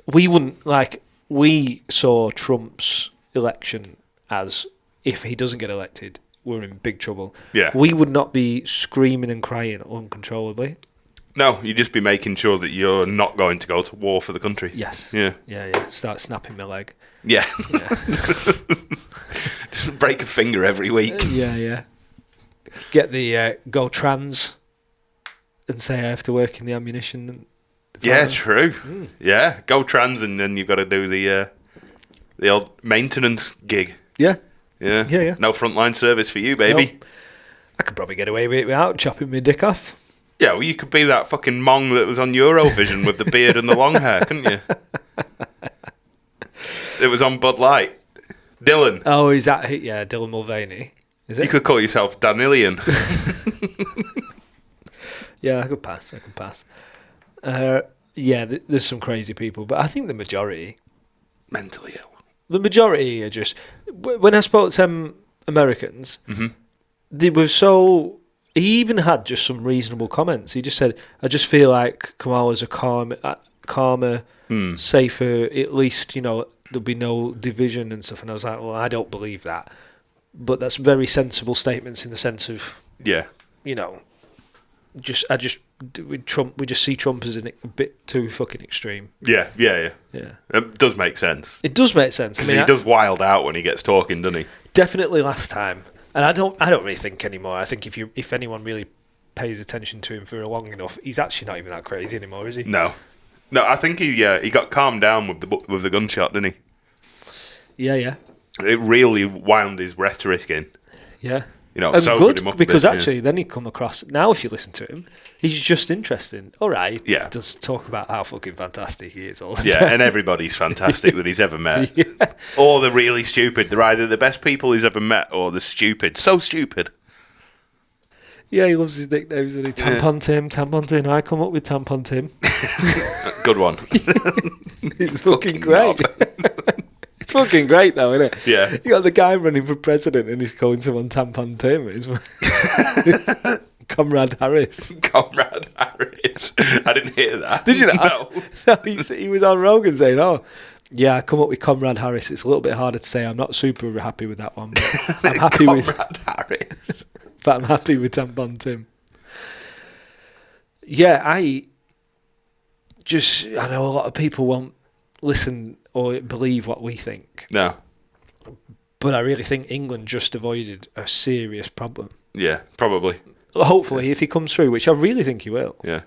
We wouldn't, like, we saw Trump's election as, if he doesn't get elected, we're in big trouble. Yeah. We would not be screaming and crying uncontrollably. No, you'd just be making sure that you're not going to go to war for the country. Yes. Yeah. Yeah. Start snapping my leg. Yeah. Just break a finger every week. Yeah. Get the go trans and say I have to work in the ammunition. Yeah, true. Yeah, go trans and then you've got to do the old maintenance gig. Yeah. Yeah. No frontline service for you, baby. No. I could probably get away with it without chopping my dick off. Yeah, well, you could be that fucking mong that was on Eurovision with the beard and the long hair, couldn't you? It was on Bud Light. Dylan. Oh, is that... Yeah, Dylan Mulvaney. Is it? You could call yourself Danilian. Yeah, I could pass. There's some crazy people, but I think the majority... Mentally ill. The majority are just... When I spoke to Americans, they were so... He even had just some reasonable comments. He just said, I just feel like Kamala's a calmer, safer, at least, there'll be no division and stuff. And I was like, well, I don't believe that. But that's very sensible statements in the sense of, with Trump, we just see Trump as a bit too fucking extreme. Yeah. It does make sense. It does make sense. Because he does wild out when he gets talking, doesn't he? Definitely last time. And I don't really think anymore. I think if anyone really pays attention to him for long enough, he's actually not even that crazy anymore, is he? No, I think he got calmed down with the gunshot, didn't he? Yeah. It really wound his rhetoric in. Yeah. And good, him up because a bit, actually then he come across, now if you listen to him, he's just interesting. All right. Yeah. Does talk about how fucking fantastic he is all the time. Yeah, and everybody's fantastic that he's ever met. Yeah. Or the really stupid. They're either the best people he's ever met or the stupid. So stupid. Yeah, he loves his nicknames, and Tampon Tim. I come up with Tampon Tim. Good one. It's fucking great. It's fucking great, though, isn't it? Yeah. You got the guy running for president, and he's calling someone Tampon Tim. Comrade Harris. Comrade Harris. I didn't hear that. Did you know? No. He was on Rogan saying, yeah, I come up with Comrade Harris. It's a little bit harder to say. I'm not super happy with that one, but I'm happy with Comrade Harris. But I'm happy with Tampon Tim. Yeah, I know a lot of people won't listen or believe what we think. No. But I really think England just avoided a serious problem. Yeah, probably. hopefully, if he comes through, which I really think he will. Yeah.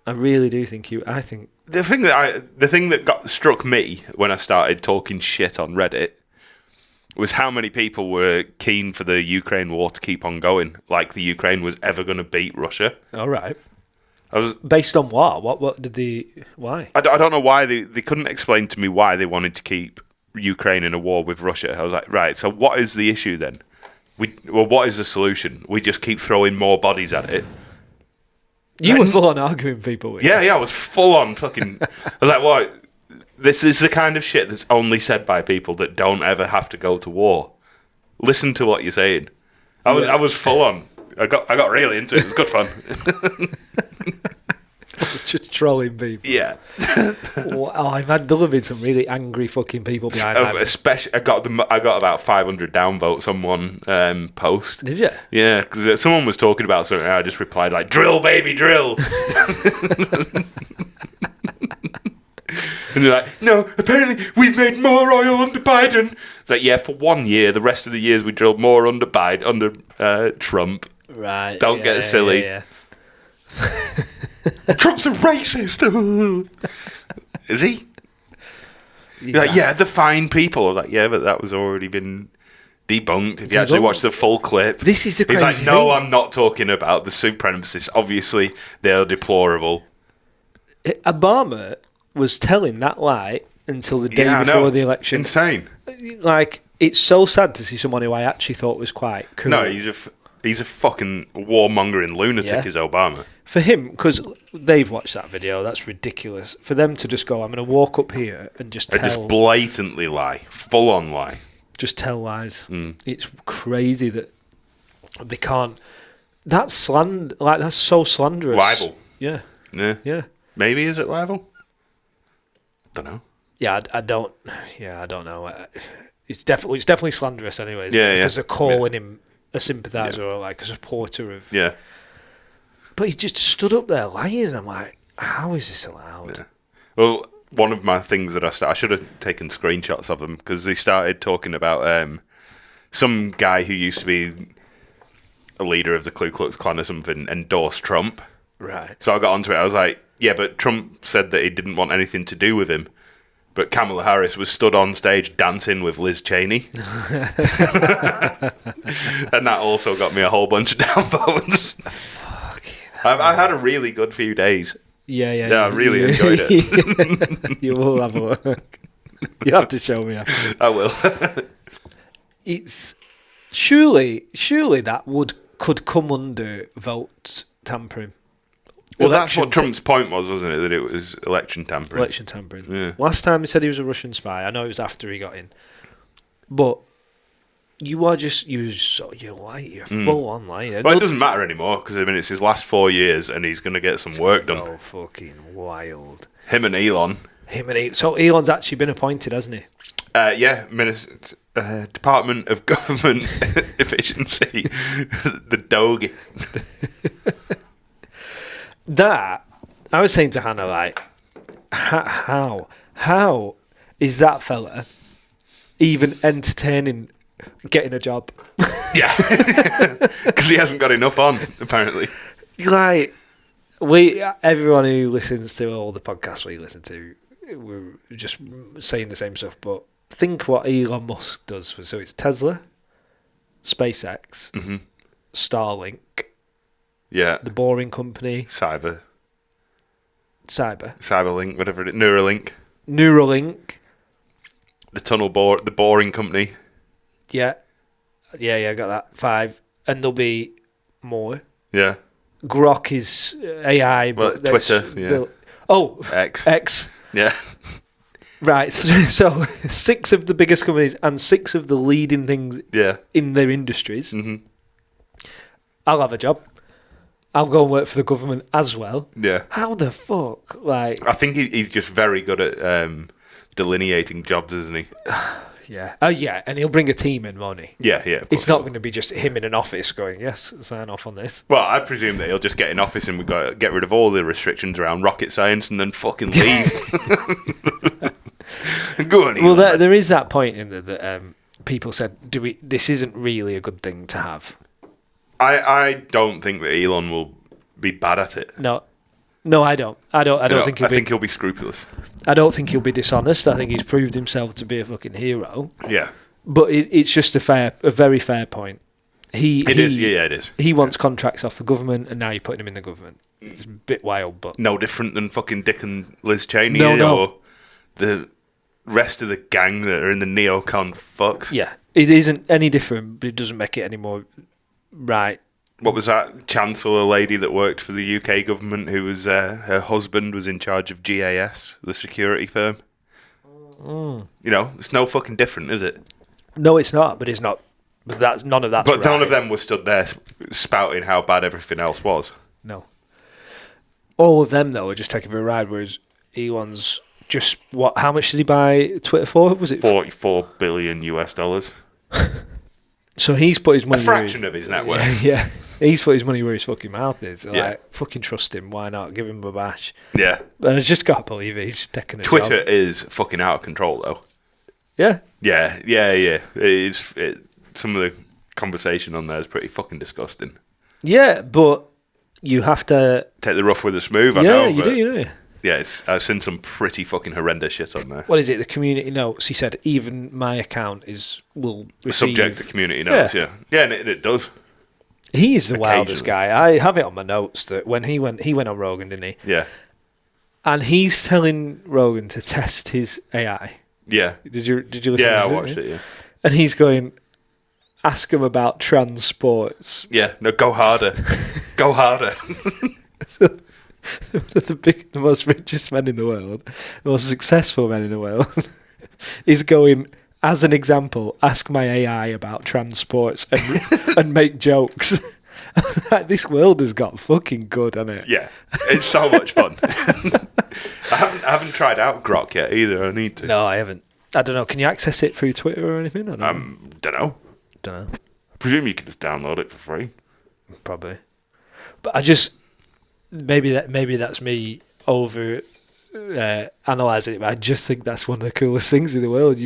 I really do think he. I think the thing that struck me when I started talking shit on Reddit was how many people were keen for the Ukraine war to keep on going, like the Ukraine was ever going to beat Russia. All right. Based on what? What did they? Why? I don't know why they couldn't explain to me why they wanted to keep Ukraine in a war with Russia. I was like, right. So what is the issue then? What is the solution? We just keep throwing more bodies at it. You were full on arguing people with. Yeah, I was full on fucking. I was like, what? This is the kind of shit that's only said by people that don't ever have to go to war. Listen to what you're saying. I was full on. I got really into it. It was good fun. Just trolling people. Yeah. I've had there have been some really angry fucking people behind me. Especially, I got about 500 downvotes on one post. Did you? Yeah, because someone was talking about something, and I just replied like, "Drill, baby, drill." And they're like, "No, apparently we've made more oil under Biden." It's like, yeah, for 1 year. The rest of the years we drilled more under Biden, under Trump. Right. Don't get silly. Yeah. Trump's a racist. Is he? Like, yeah, the fine people. I was like, yeah, but that was already been debunked. If you actually watch the full clip, this is the crazy He's like, no, I'm not talking about the supremacists. Obviously, they're deplorable. Obama was telling that lie until the day before the election. Insane. Like, it's so sad to see someone who I actually thought was quite cool. No, he's a fucking warmongering lunatic, is Obama. For him, because they've watched that video, that's ridiculous. For them to just go, I'm going to walk up here and just tell... Just blatantly lie. Full-on lie. Just tell lies. It's crazy that they can't... That's so slanderous. Libel. Yeah. Yeah. Maybe, is it libel? Don't know. Yeah, I don't know. It's definitely slanderous anyways. Yeah, because they're calling him a sympathiser or like a supporter of... Yeah. But he just stood up there lying, and I'm like, how is this allowed? Yeah. Well, one of my things that I should have taken screenshots of them, because they started talking about some guy who used to be a leader of the Ku Klux Klan or something endorsed Trump. Right. So I got onto it. I was like, yeah, but Trump said that he didn't want anything to do with him. But Kamala Harris was stood on stage dancing with Liz Cheney. And that also got me a whole bunch of downvotes. I had a really good few days. Yeah. Yeah, I really enjoyed it. You will have a look. You have to show me after. I will. It's surely that could come under vote tampering. Well, that's what Trump's point was, wasn't it? That it was election tampering. Election tampering. Yeah. Last time he said he was a Russian spy. I know it was after he got in, but you're full on lying. Well, it doesn't matter anymore because I mean it's his last 4 years and he's going to get some work done. Oh, fucking wild! Him and Elon. So Elon's actually been appointed, hasn't he? Yeah, Department of Government Efficiency, the dog. That I was saying to Hannah, like, how is that fella even entertaining getting a job? Yeah, because he hasn't got enough on apparently. Like, everyone who listens to all the podcasts we listen to, we're just saying the same stuff. But think what Elon Musk does. So it's Tesla, SpaceX, Starlink. Yeah. The Boring Company. Cyberlink, whatever it is. Neuralink. The Boring Company. Yeah, I got that. 5. And there'll be more. Yeah. Grok is AI, but Twitter, yeah. X. Yeah. Right, so 6 of the biggest companies and 6 of the leading things in their industries. Mm-hmm. I'll have a job. I'll go and work for the government as well. Yeah. How the fuck? Like, I think he's just very good at delineating jobs, isn't he? Yeah. Oh, yeah. And he'll bring a team in, won't he? Yeah. It's not going to be just him in an office going, yes, sign off on this. Well, I presume that he'll just get in office and we've got to get rid of all the restrictions around rocket science and then fucking leave. Go on, well, there is that point in there that people said, this isn't really a good thing to have. I don't think that Elon will be bad at it. No, I don't. I think he'll be scrupulous. I don't think he'll be dishonest. I think he's proved himself to be a fucking hero. Yeah. But it's just a very fair point. It is. He wants contracts off the government, and now you're putting him in the government. It's a bit wild, but no different than fucking Dick and Liz Cheney or the rest of the gang that are in the neocon fucks. Yeah, it isn't any different, but it doesn't make it any more right. What was that Chancellor lady that worked for the UK government who was her husband was in charge of GAS, the security firm? You know, it's no fucking different, is it? No, it's not, but it's not. But none of that's right. But none of them were stood there spouting how bad everything else was. No. All of them, though, are just taking for a ride, whereas Elon's just... How much did he buy Twitter for? Was it $44 billion US? So he's put his money... A fraction of his net worth. Yeah. He's put his money where his fucking mouth is. Yeah. Like, fucking trust him. Why not? Give him a bash. Yeah. But I just can't believe it. He's taking a Twitter job. is fucking out of control, though. Yeah. Yeah. Some of the conversation on there is pretty fucking disgusting. Yeah, but you have to... Take the rough with the smooth, I know. Yeah, you do, you know. Yeah, I've seen some pretty fucking horrendous shit on there. What is it? The community notes. He said even my account will receive... Subject to community notes, yeah. Yeah, and it does. He is the wildest guy. I have it on my notes that when he went on Rogan, didn't he? Yeah. And he's telling Rogan to test his AI. Yeah. Did you listen to it? Yeah, I watched it, yeah. And he's going... Ask him about trans sports. Yeah, no, go harder. Go harder. The most richest men in the world, the most successful men in the world, is going, as an example, ask my AI about trans sports and make jokes. Like, this world has got fucking good, hasn't it? Yeah, it's so much fun. I haven't tried out Grok yet either. I need to. No, I haven't. I don't know. Can you access it through Twitter or anything? I don't know. Don't know. I presume you can just download it for free. Probably. But I just maybe that's me over analysing it. But I just think that's one of the coolest things in the world.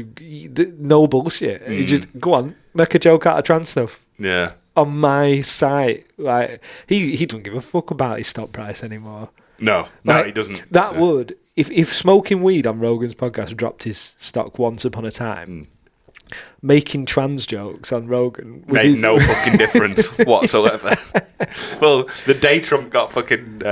No bullshit. You just go on, make a joke out of trans stuff. Yeah. On my site, like he doesn't give a fuck about his stock price anymore. No, like, he doesn't. That would if smoking weed on Rogan's podcast dropped his stock once upon a time. Making trans jokes on Rogan made no fucking difference whatsoever. Well, the day Trump got fucking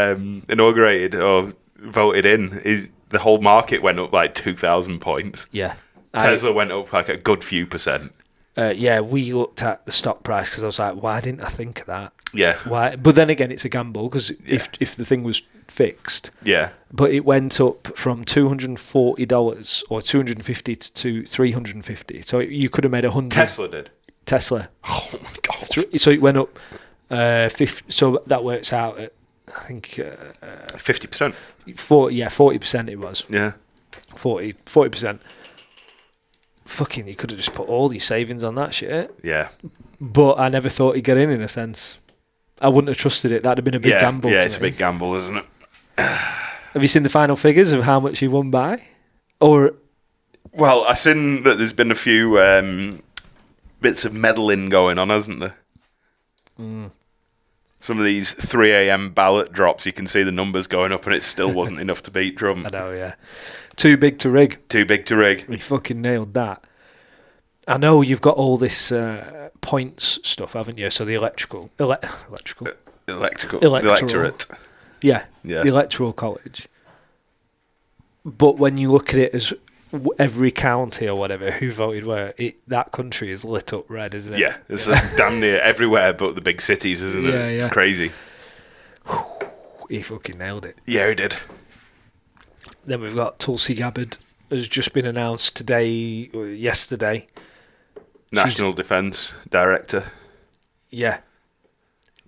inaugurated or voted in, the whole market went up like 2,000 points. Yeah, Tesla went up like a good few percent. Yeah, we looked at the stock price because I was like, why didn't I think of that? Yeah. Why? But then again, it's a gamble because if the thing was fixed, yeah. But it went up from $240 or $250 to $350. So you could have made 100. Tesla did. Tesla. Oh my god. So it went up 50. So that works out at I think 50%. 40% it was. Yeah. 40%. Fucking, you could have just put all your savings on that shit. Yeah. But I never thought he'd get in a sense. I wouldn't have trusted it. That'd have been a big gamble. Yeah, it's a big gamble, isn't it? Have you seen the final figures of how much he won by? Or, well, I've seen that there's been a few bits of meddling going on, hasn't there? Some of these 3 a.m. ballot drops, you can see the numbers going up, and it still wasn't enough to beat Trump. I know, yeah. Too big to rig. Too big to rig. He fucking nailed that. I know you've got all this points stuff, haven't you? So the electoral. The electorate. Yeah, the electoral college. But when you look at it as every county or whatever, who voted where, that country is lit up red, isn't it? Yeah, it's damn near everywhere but the big cities, isn't it? Yeah. It's crazy. He fucking nailed it. Yeah, he did. Then we've got Tulsi Gabbard, has just been announced today or yesterday. National Defence Director. Yeah.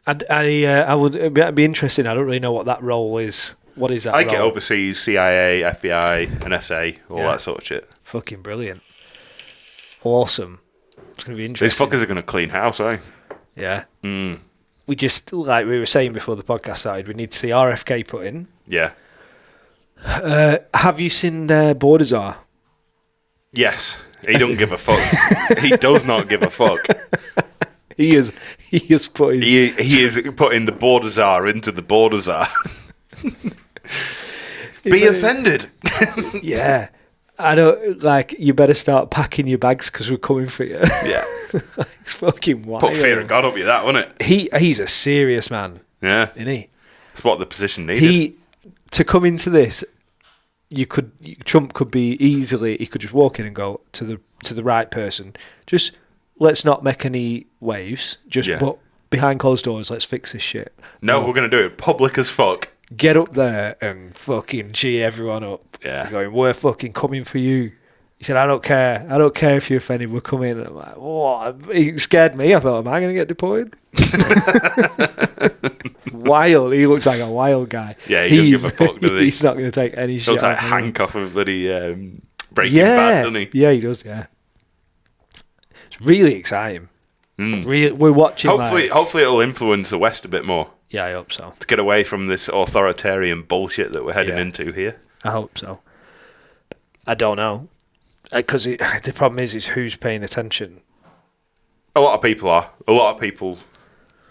I would it'd be interesting. I don't really know what that role is. What is that I role? get overseas CIA, FBI, NSA, all that sort of shit. Fucking brilliant. Awesome. It's going to be interesting. These fuckers are going to clean house, eh? Yeah. We just, like we were saying before the podcast started, we need to see RFK put in. Yeah. Have you seen Borders Are? Yes. He don't give a fuck. He does not give a fuck. He is putting... He is putting the border czar into the border czar. Be offended. Yeah. I don't, like, you better start packing your bags because we're coming for you. Yeah. It's fucking wild. Put fear of God up you, that, wouldn't it? He's a serious man. Yeah. Isn't he? That's what the position needed. To come into this, Trump could be easily, he could just walk in and go to the right person. Just, let's not make any waves. But behind closed doors, let's fix this shit. No, we're going to do it public as fuck. Get up there and fucking cheer everyone up. Yeah. Going, we're fucking coming for you. He said, I don't care. I don't care if you're offended. We're coming. And I'm like, what? He scared me. I thought, am I going to get deported? Wild. He looks like a wild guy. Yeah, he doesn't give a fuck, does he? He's not going to take any shit. Looks like Hank off of bloody Breaking Bad, doesn't he? Yeah, he does, yeah. It's really exciting. We're watching. Hopefully it'll influence the West a bit more. Yeah, I hope so. To get away from this authoritarian bullshit that we're heading into here. I hope so. I don't know. Because the problem is who's paying attention. A lot of people are. A lot of people...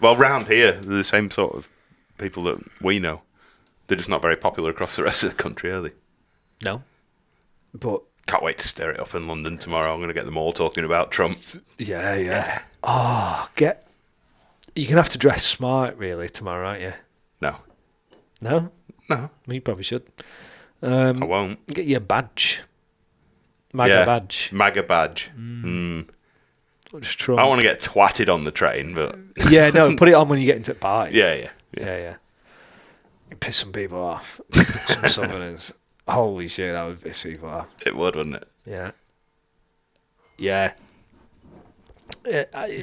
Well, round here, they're the same sort of people that we know. They're just not very popular across the rest of the country, are they? No. But... Can't wait to stir it up in London tomorrow. I'm going to get them all talking about Trump. Yeah. Oh, you're going to have to dress smart, really, tomorrow, aren't you? No. No? No. You probably should. I won't. Get your badge. MAGA badge. MAGA badge. Just Trump. I want to get twatted on the train, but... Yeah, no, put it on when you get into the party. Yeah. You piss some people off. Some Southerners. Holy shit, that would piss people off. It would, wouldn't it? Yeah.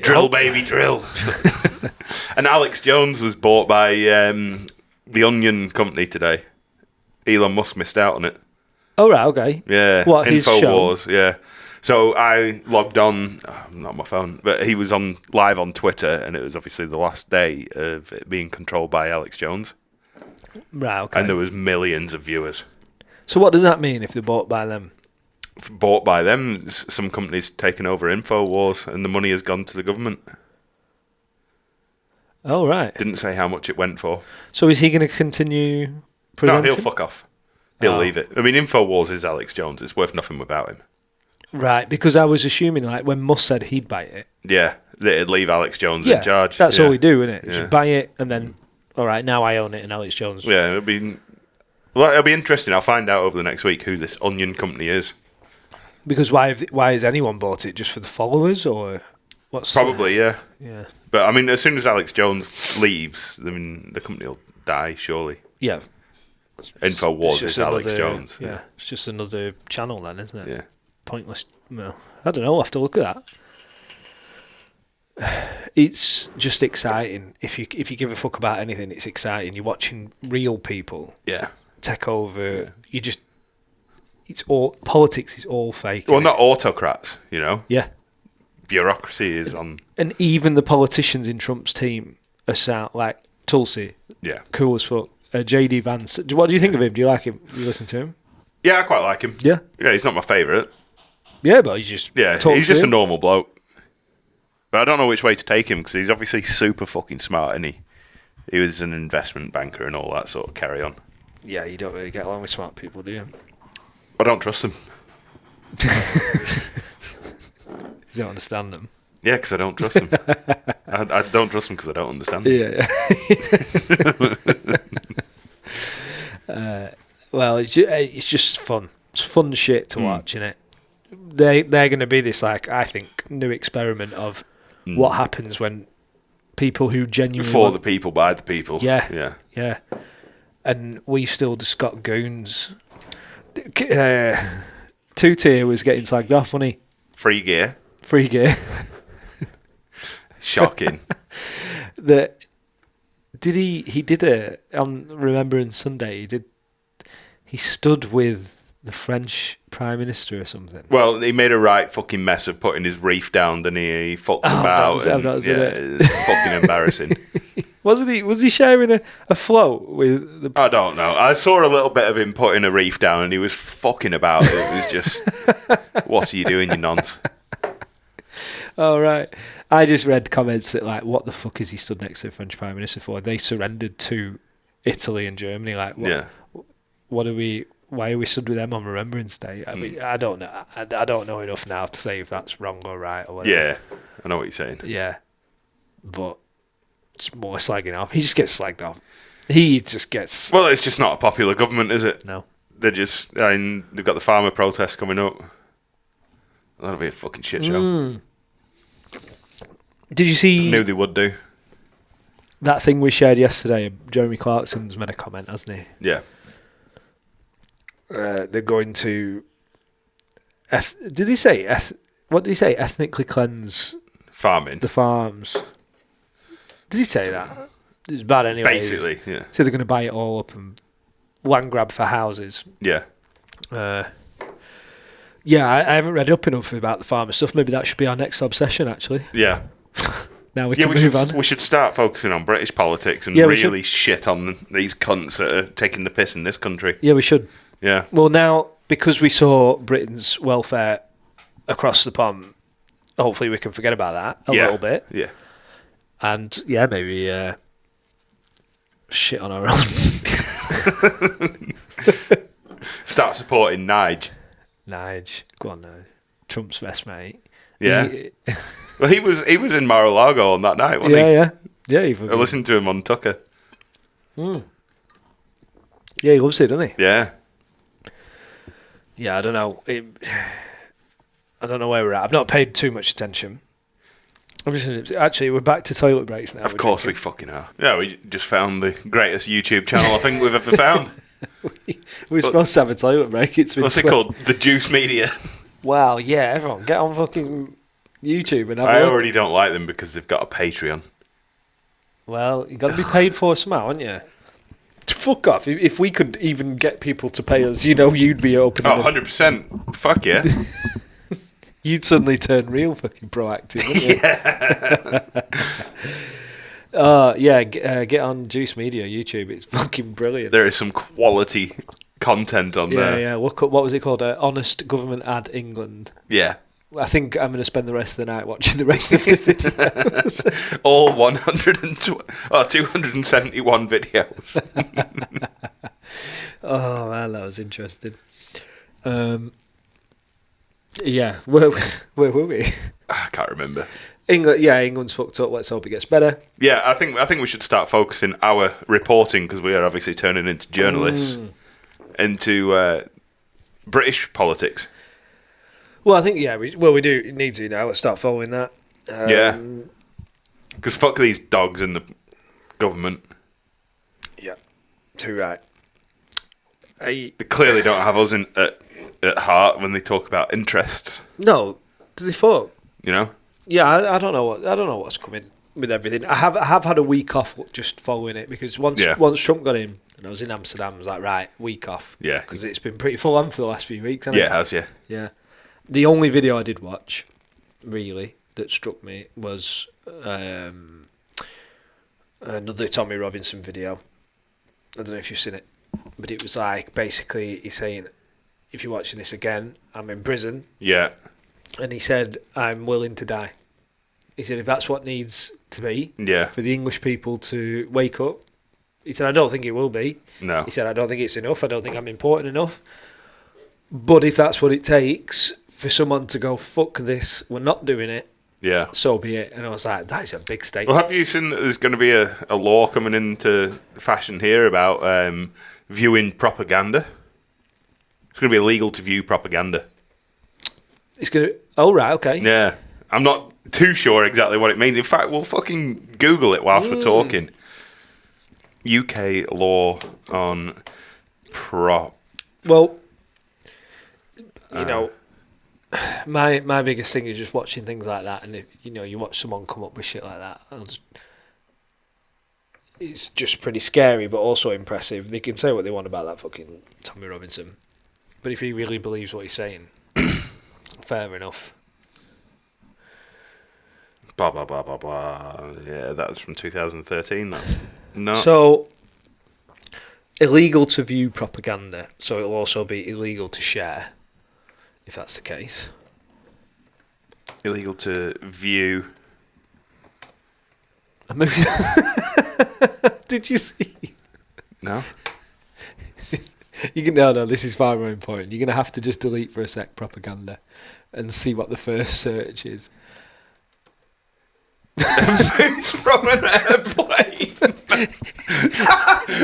Drill, baby, drill. And Alex Jones was bought by the Onion company today. Elon Musk missed out on it. Oh, right, okay. Yeah. What, his InfoWars, yeah. So I logged on, not on my phone, but he was live on Twitter, and it was obviously the last day of it being controlled by Alex Jones. Right, okay. And there was millions of viewers. So what does that mean if they're bought by them? Bought by them, some companies taken over InfoWars, and the money has gone to the government. Oh, right. Didn't say how much it went for. So is he going to continue presenting? No, he'll fuck off. He'll leave it. I mean, InfoWars is Alex Jones. It's worth nothing without him. Right, because I was assuming, like, when Musk said he'd buy it. Yeah, it'd leave Alex Jones in charge. That's all we do, isn't it? Just buy it, and then, all right, now I own it, and Alex Jones. Yeah, it'll be interesting. I'll find out over the next week who this Onion company is. Because why has anyone bought it? Just for the followers, or what's... Probably, yeah. Yeah. But, I mean, as soon as Alex Jones leaves, I mean, the company will die, surely. Yeah. InfoWars is Alex Jones. Yeah, it's just another channel then, isn't it? Yeah. Pointless. Well, I don't know. I'll have to look at that. It's just exciting. If you give a fuck about anything, it's exciting. You're watching real people take over. You just... It's all... Politics is all fake. Well, not autocrats, you know? Yeah. Bureaucracy is on... And even the politicians in Trump's team are sound like Tulsi. Yeah. Cool as fuck. JD Vance. What do you think of him? Do you like him? You listen to him? Yeah, I quite like him. Yeah? Yeah, he's not my favourite. Yeah, but he's just... Yeah, he's just a normal bloke. But I don't know which way to take him, because he's obviously super fucking smart, isn't he? He was an investment banker and all that sort of carry on. Yeah, you don't really get along with smart people, do you? I don't trust them. You don't understand them. Yeah, because I don't trust them. I don't trust them because I don't understand them. Yeah. Well, it's just fun. It's fun shit to watch, innit? They're going to be this, like, I think, new experiment of what happens when people who genuinely... For the people, by the people. Yeah. And we still just got goons. Two-tier was getting slagged off, wasn't he? Free gear. Shocking. He did on Remembrance Sunday, he stood with the French Prime Minister or something. Well, he made a right fucking mess of putting his reef down, didn't he? He fucked about. It's fucking embarrassing. Wasn't he? Was he sharing a float with the... I don't know. I saw a little bit of him putting a reef down and he was fucking about. It was just, what are you doing, you nonce? Oh, right. I just read comments that, like, what the fuck is he stood next to the French Prime Minister for? They surrendered to Italy and Germany. Like, what are we... Why are we stood with them on Remembrance Day? I mean, I don't know. I don't know enough now to say if that's wrong or right or whatever. Yeah, I know what you're saying. Yeah. But it's more slagging off. He just gets slagged off. He just gets... Well, it's just not a popular government, is it? No. They're just... I mean, they've got the farmer protest coming up. That'll be a fucking shit show. Did you see... I knew they would do. That thing we shared yesterday? Jeremy Clarkson's made a comment, hasn't he? Yeah. They're going to... did he say... what did he say? Ethnically cleanse... Farming. The farms. Did he say that? It's bad anyway. Basically, yeah. So they're going to buy it all up and land grab for houses. Yeah. Yeah, I haven't read up enough about the farmer stuff. Maybe that should be our next obsession, actually. Yeah. Now we can move on. We should start focusing on British politics and really shit on these cunts that are taking the piss in this country. Yeah, we should. Yeah. Well, now, because we saw Britain's welfare across the pond, hopefully we can forget about that a little bit. Yeah. And, yeah, maybe shit on our own. Start supporting Nige. Nige. Go on, Nige. Trump's best mate. Yeah. Well, he was in Mar-a-Lago on that night, wasn't he? Yeah. I listened to him on Tucker. Yeah, he loves it, doesn't he? Yeah. Yeah, I don't know. I don't know where we're at. I've not paid too much attention. Actually, we're back to toilet breaks now. Of course we fucking are. Yeah, we just found the greatest YouTube channel I think we've ever found. We're supposed to have a toilet break. What's it called? The Juice Media. Wow, yeah, everyone, get on fucking YouTube and have a I look. already don't like them because they've got a Patreon. Well, you've got to be paid for somehow, haven't you? Fuck off. If we could even get people to pay us, you'd be open. Oh, 100%. Fuck yeah. You'd suddenly turn real fucking proactive, wouldn't you? Get on Juice Media YouTube. It's fucking brilliant. There is some quality content on there. Yeah. What was it called? Honest Government Ad England. Yeah. I think I'm going to spend the rest of the night watching the rest of the videos. All 271 videos. Oh, man, that was interesting. Yeah, where were we? I can't remember. England's fucked up. Let's hope it gets better. Yeah, I think we should start focusing our reporting, because we are obviously turning into journalists, into British politics. Well, I think we do need to now. Let's start following that. Yeah, because fuck these dogs in the government. Yeah, too right. They clearly don't have us at heart when they talk about interests. No, do they fuck? You know? Yeah, I don't know what's coming with everything. I have had a week off just following it, because once Trump got in and I was in Amsterdam, I was like, right, week off. Yeah, because it's been pretty full on for the last few weeks. Hasn't it? It has. Yeah. Yeah. The only video I did watch, really, that struck me was another Tommy Robinson video. I don't know if you've seen it, but it was like, basically he's saying, if you're watching this again, I'm in prison. Yeah. And he said, I'm willing to die. He said, if that's what needs to be for the English people to wake up, he said, I don't think it will be. No. He said, I don't think it's enough. I don't think I'm important enough. But if that's what it takes for someone to go, fuck this, we're not doing it, so be it. And I was like, that is a big statement. Well, have you seen that there's going to be a law coming into fashion here about viewing propaganda? It's going to be illegal to view propaganda. It's going to... Oh, right, okay. Yeah. I'm not too sure exactly what it means. In fact, we'll fucking Google it whilst we're talking. UK law on Well, you know, my biggest thing is just watching things like that, and if you watch someone come up with shit like that, it's just pretty scary, but also impressive. They can say what they want about that fucking Tommy Robinson, but if he really believes what he's saying, fair enough. Blah blah blah blah blah. Yeah, that was from 2013. That's no. So illegal to view propaganda. So it'll also be illegal to share, if that's the case. Illegal to view. Did you see? No. No, this is far more important. You're going to have to just delete for a sec propaganda and see what the first search is. From an airplane.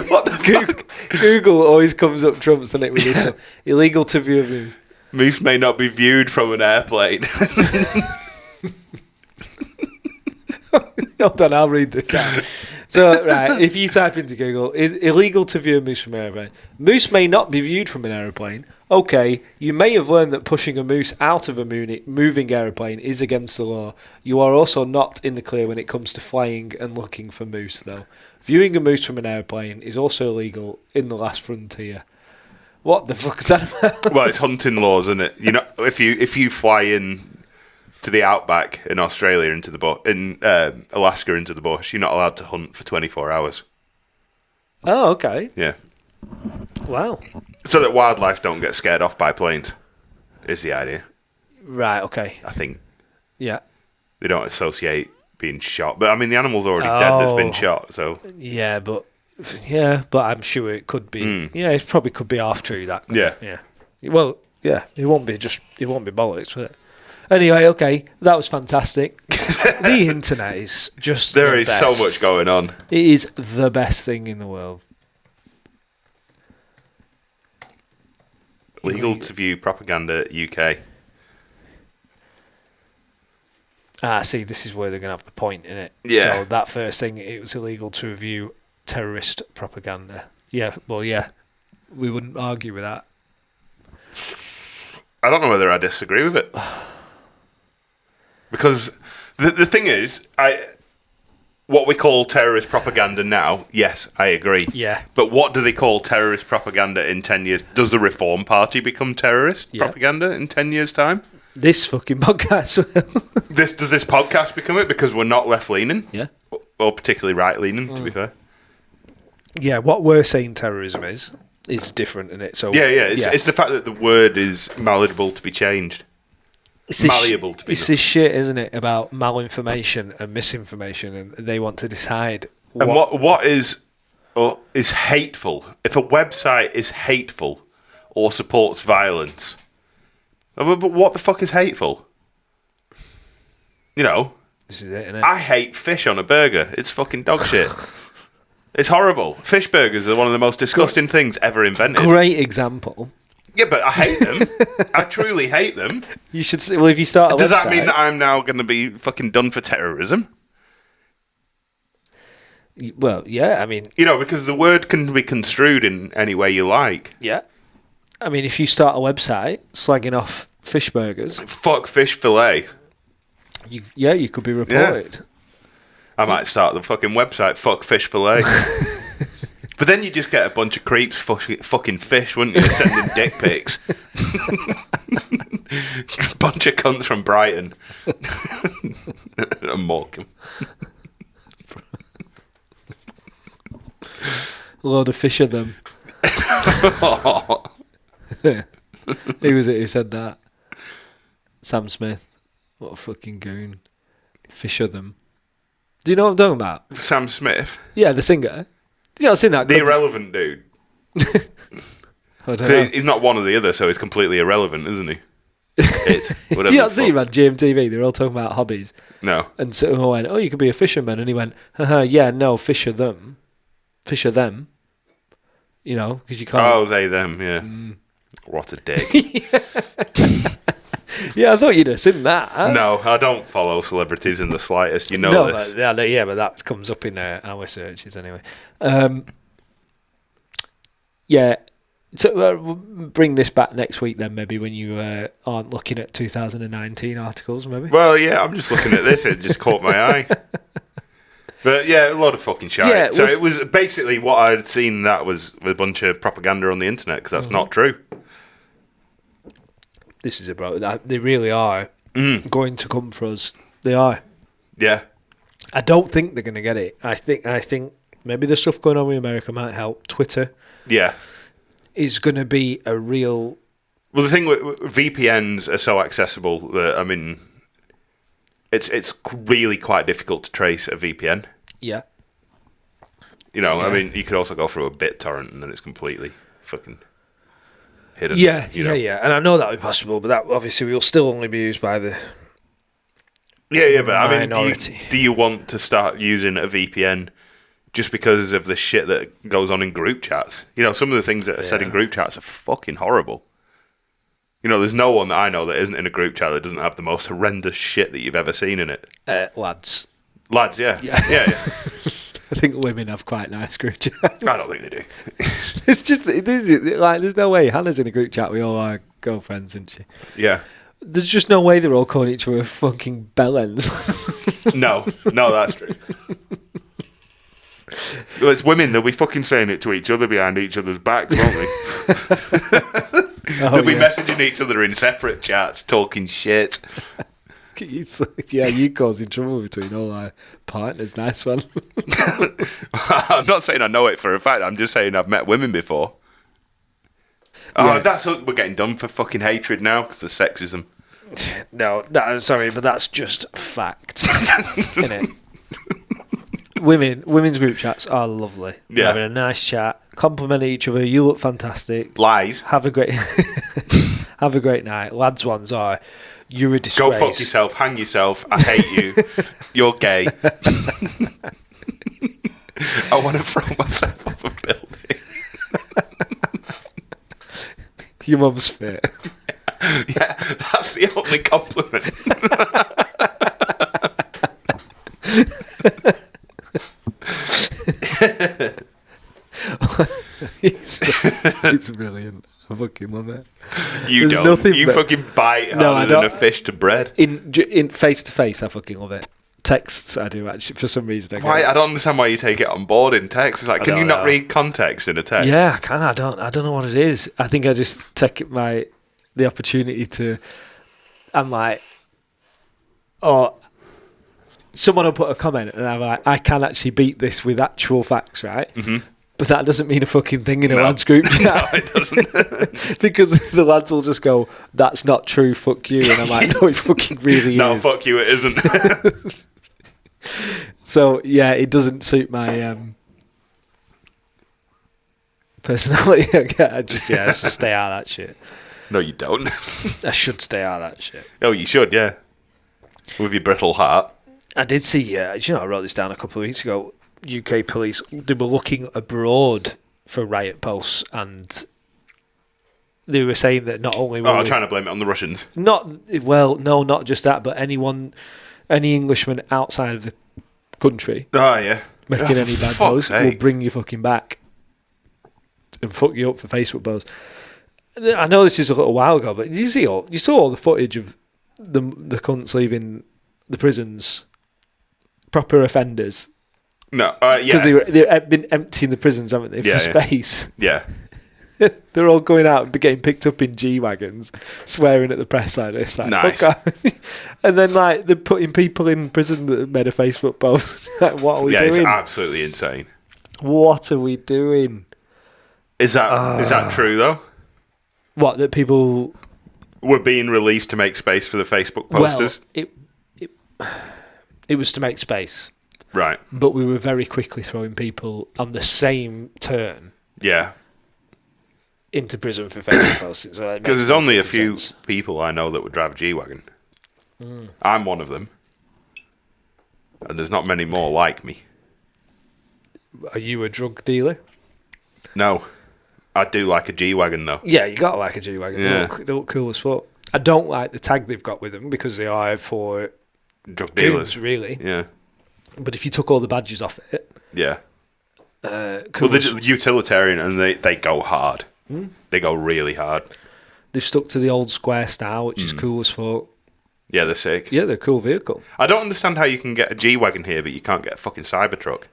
What the fuck? Google always comes up trumps, doesn't it, with this illegal to view a moose. Moose may not be viewed from an airplane. Hold on, I'll read this out. So, right, if you type into Google, illegal to view a moose from an aeroplane. Moose may not be viewed from an aeroplane. Okay, you may have learned that pushing a moose out of a moving aeroplane is against the law. You are also not in the clear when it comes to flying and looking for moose, though. Viewing a moose from an aeroplane is also illegal in the last frontier. What the fuck is that about? Well, it's hunting laws, isn't it? You know, if you fly in to the outback in Australia into the in Alaska into the bush, you're not allowed to hunt for 24 hours. Oh, okay. Yeah. Wow. So that wildlife don't get scared off by planes, is the idea. Right, okay. I think. Yeah. They don't associate being shot. But, I mean, the animal's already dead that's been shot, so... Yeah, but I'm sure it could be... Yeah, it probably could be half true, that. Yeah. Yeah. Well, yeah, it won't be bollocks, will it? Anyway, okay, that was fantastic. The internet is just There the is best. so much going on. It is the best thing in the world. Legal to view propaganda UK. See, this is where they're going to have the point in it. Yeah. So that first thing, it was illegal to review terrorist propaganda. Yeah, well, yeah, we wouldn't argue with that. I don't know whether I disagree with it. Because the thing is, what we call terrorist propaganda now, yes, I agree. Yeah. But what do they call terrorist propaganda in 10 years? Does the Reform Party become terrorist propaganda in 10 years' time? This fucking podcast. Does this podcast become it because we're not left-leaning? Yeah. Or particularly right-leaning, to be fair. Yeah, what we're saying terrorism is different in it. So It's the fact that the word is malleable to be changed. Malleable to be. It's this shit, isn't it, about malinformation and misinformation, and they want to decide. And what is hateful? If a website is hateful or supports violence, but what the fuck is hateful? You know, this is it, isn't it? I hate fish on a burger. It's fucking dog shit. It's horrible. Fish burgers are one of the most disgusting things ever invented. Great example. Yeah, but I hate them. I truly hate them. You should see, well, if you start a Does website... that mean that I'm now going to be fucking done for terrorism? Well, yeah, I mean... You know, because the word can be construed in any way you like. Yeah. I mean, if you start a website slagging off fish burgers... Fuck fish fillet. You could be reported. Yeah. I might start the fucking website, fuck fish fillet. But then you just get a bunch of creeps fucking fish, wouldn't you? Sending dick pics. Bunch of cunts from Brighton. And Morecambe. A load of fish of them. Who was it who said that? Sam Smith. What a fucking goon. Fish of them. Do you know what I'm talking about? Sam Smith? Yeah, the singer. You not seen that? The irrelevant dude. I don't know. He's not one or the other, so he's completely irrelevant, isn't he? Do you not see, man, GMTV? They're all talking about hobbies. No. And so I went, oh, you could be a fisherman. And he went, yeah, no, fish are them. Fish are them. You know, because you can't... Oh, they, them, yeah. What a dick. Yeah, I thought you'd have seen that. Huh? No, I don't follow celebrities in the slightest. You know this. But that comes up in our searches anyway. Yeah, so we'll bring this back next week then, maybe when you aren't looking at 2019 articles, maybe. Well, yeah, I'm just looking at this. It just caught my eye. But yeah, a lot of fucking shit. Yeah, so it was basically what I'd seen. That was a bunch of propaganda on the internet because that's not true. This is about they really are going to come for us. They are. Yeah. I don't think they're going to get it. I think maybe the stuff going on with America might help. Twitter. Yeah. Is going to be a real... Well, the thing with VPNs are so accessible that, I mean, it's really quite difficult to trace a VPN. Yeah. You know, I mean, you could also go through a BitTorrent and then it's completely fucking hidden. Yeah, you know? and I know that would be possible, but that obviously will still only be used by the but I mean, minority. do you want to start using a VPN just because of the shit that goes on in group chats? You know, some of the things that are said in group chats are fucking horrible. You know, there's no one that I know that isn't in a group chat that doesn't have the most horrendous shit that you've ever seen in it. Lads, yeah. I think women have quite nice group chats. I don't think they do. It's just, like, there's no way Hannah's in a group chat with all our girlfriends, isn't she? Yeah. There's just no way they're all calling each other fucking bellends. No, that's true. Well, it's women, they'll be fucking saying it to each other behind each other's backs, won't they? They'll be messaging each other in separate chats, talking shit. You causing trouble between all our partners. Nice one. I'm not saying I know it for a fact. I'm just saying I've met women before. We're getting done for fucking hatred now because of sexism. No, I'm sorry, but that's just fact, isn't it? Women's group chats are lovely. We're having a nice chat, compliment each other. You look fantastic. Lies. Have a great night. Lads ones are, you're a disgrace. Go fuck yourself. Hang yourself. I hate you. You're gay. I want to throw myself off a building. Your mum's fit. Yeah, that's the only compliment. It's brilliant. I fucking love it. You fucking bite harder than a fish to bread. In face to face, I fucking love it. Texts, I do actually. For some reason, I don't understand why you take it on board in text. It's like, can you not read context in a text? Yeah, I can. I don't know what it is. I think I just take the opportunity to. I'm like, someone will put a comment, and I'm like, I can actually beat this with actual facts, right? Mm-hmm. But that doesn't mean a fucking thing in a lads group chat. No, it doesn't. Because the lads will just go, "That's not true, fuck you," and I'm like, "No, it fucking really is." No, fuck you, it isn't. So yeah, it doesn't suit my personality. Let's just stay out of that shit. No, you don't. I should stay out of that shit. Oh, you should, yeah. With your brittle heart. I did see, I wrote this down a couple of weeks ago. UK police, they were looking abroad for riot posts, and they were saying that not only were trying to blame it on the Russians. Not just that, but any Englishman outside of the country making any bad posts will bring you fucking back and fuck you up for Facebook posts. I know this is a little while ago, but you saw all the footage of the cunts leaving the prisons, proper offenders. No, because they've been emptying the prisons, haven't they, for space? Yeah. They're all going out and getting picked up in G-Wagons, swearing at the press like this. Like, nice. And then, like, they're putting people in prison that made a Facebook post. Like, what are we doing? Yeah, it's absolutely insane. What are we doing? Is that true, though? What, that people were being released to make space for the Facebook posters? Well, it was to make space. Right. But we were very quickly throwing people on the same turn. Yeah. Into prison for Facebook posting. Because there's only a few people I know that would drive a G-Wagon. I'm one of them. And there's not many more like me. Are you a drug dealer? No. I do like a G-Wagon, though. Yeah, you got to like a G-Wagon. Yeah. They look cool as fuck. I don't like the tag they've got with them because they are for drug dealers, really. Yeah. But if you took all the badges off it... Yeah. Well, they're just utilitarian and they go hard. They go really hard. They've stuck to the old square style, which is cool as fuck. Yeah, they're sick. Yeah, they're a cool vehicle. I don't understand how you can get a G-Wagon here, but you can't get a fucking Cybertruck.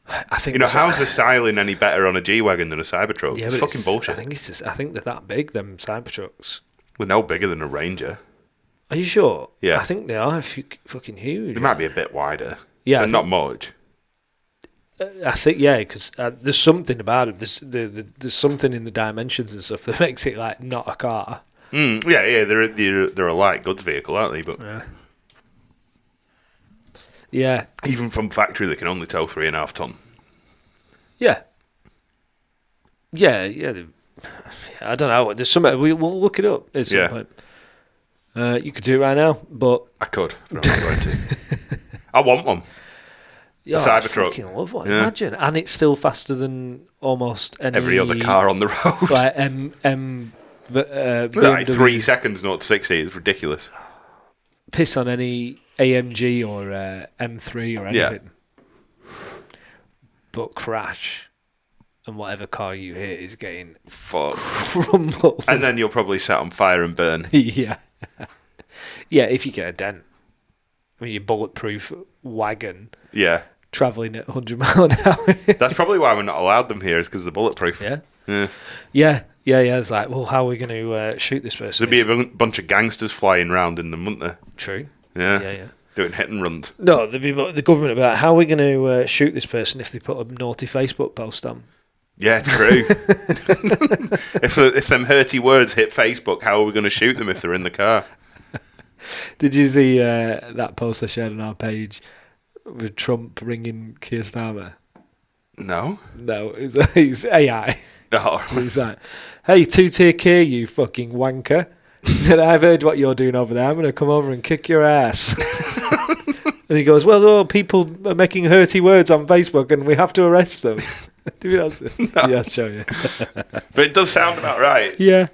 I think how's the styling any better on a G-Wagon than a Cybertruck? Yeah, it's fucking bullshit. I think they're that big, them Cybertrucks. They're no bigger than a Ranger. Are you sure? Yeah. I think they are fucking huge. They might be a bit wider. Yeah. But not much. I think, because there's something about it. There's something in the dimensions and stuff that makes it like not a car. Yeah, they're a light goods vehicle, aren't they? But Yeah. Even from factory, they can only tow 3.5 ton. Yeah. Yeah. I don't know. There's something we'll look it up at some point. You could do it right now, but I could, but I'm not going to. I want one. Yeah, Cybertruck. I fucking love one. Yeah. Imagine, and it's still faster than almost every other car on the road. Like like 3 seconds, not 60. It's ridiculous. Piss on any AMG or M3 or anything, but crash, and whatever car you hit is getting crumbled. And then you'll probably set on fire and burn. Yeah, if you get a dent. I mean, your bulletproof wagon. Yeah. Travelling at 100 mile an hour. That's probably why we're not allowed them here, is because they're bulletproof. Yeah. It's like, well, how are we going to shoot this person? There'd be a bunch of gangsters flying around in them, wouldn't there? True. Yeah. Doing hit and runs. No, there'd be the government about how are we going to shoot this person if they put a naughty Facebook post on. Yeah, true. if them hurty words hit Facebook, how are we going to shoot them if they're in the car? Did you see that post I shared on our page with Trump ringing Keir Starmer? No, he's AI. Oh. He's like, hey, two-tier Keir, you fucking wanker. He said, I've heard what you're doing over there. I'm going to come over and kick your ass. And he goes, well, people are making hurty words on Facebook and we have to arrest them. Do we answer? No. Yeah, I'll show you. But it does sound about right. Yeah.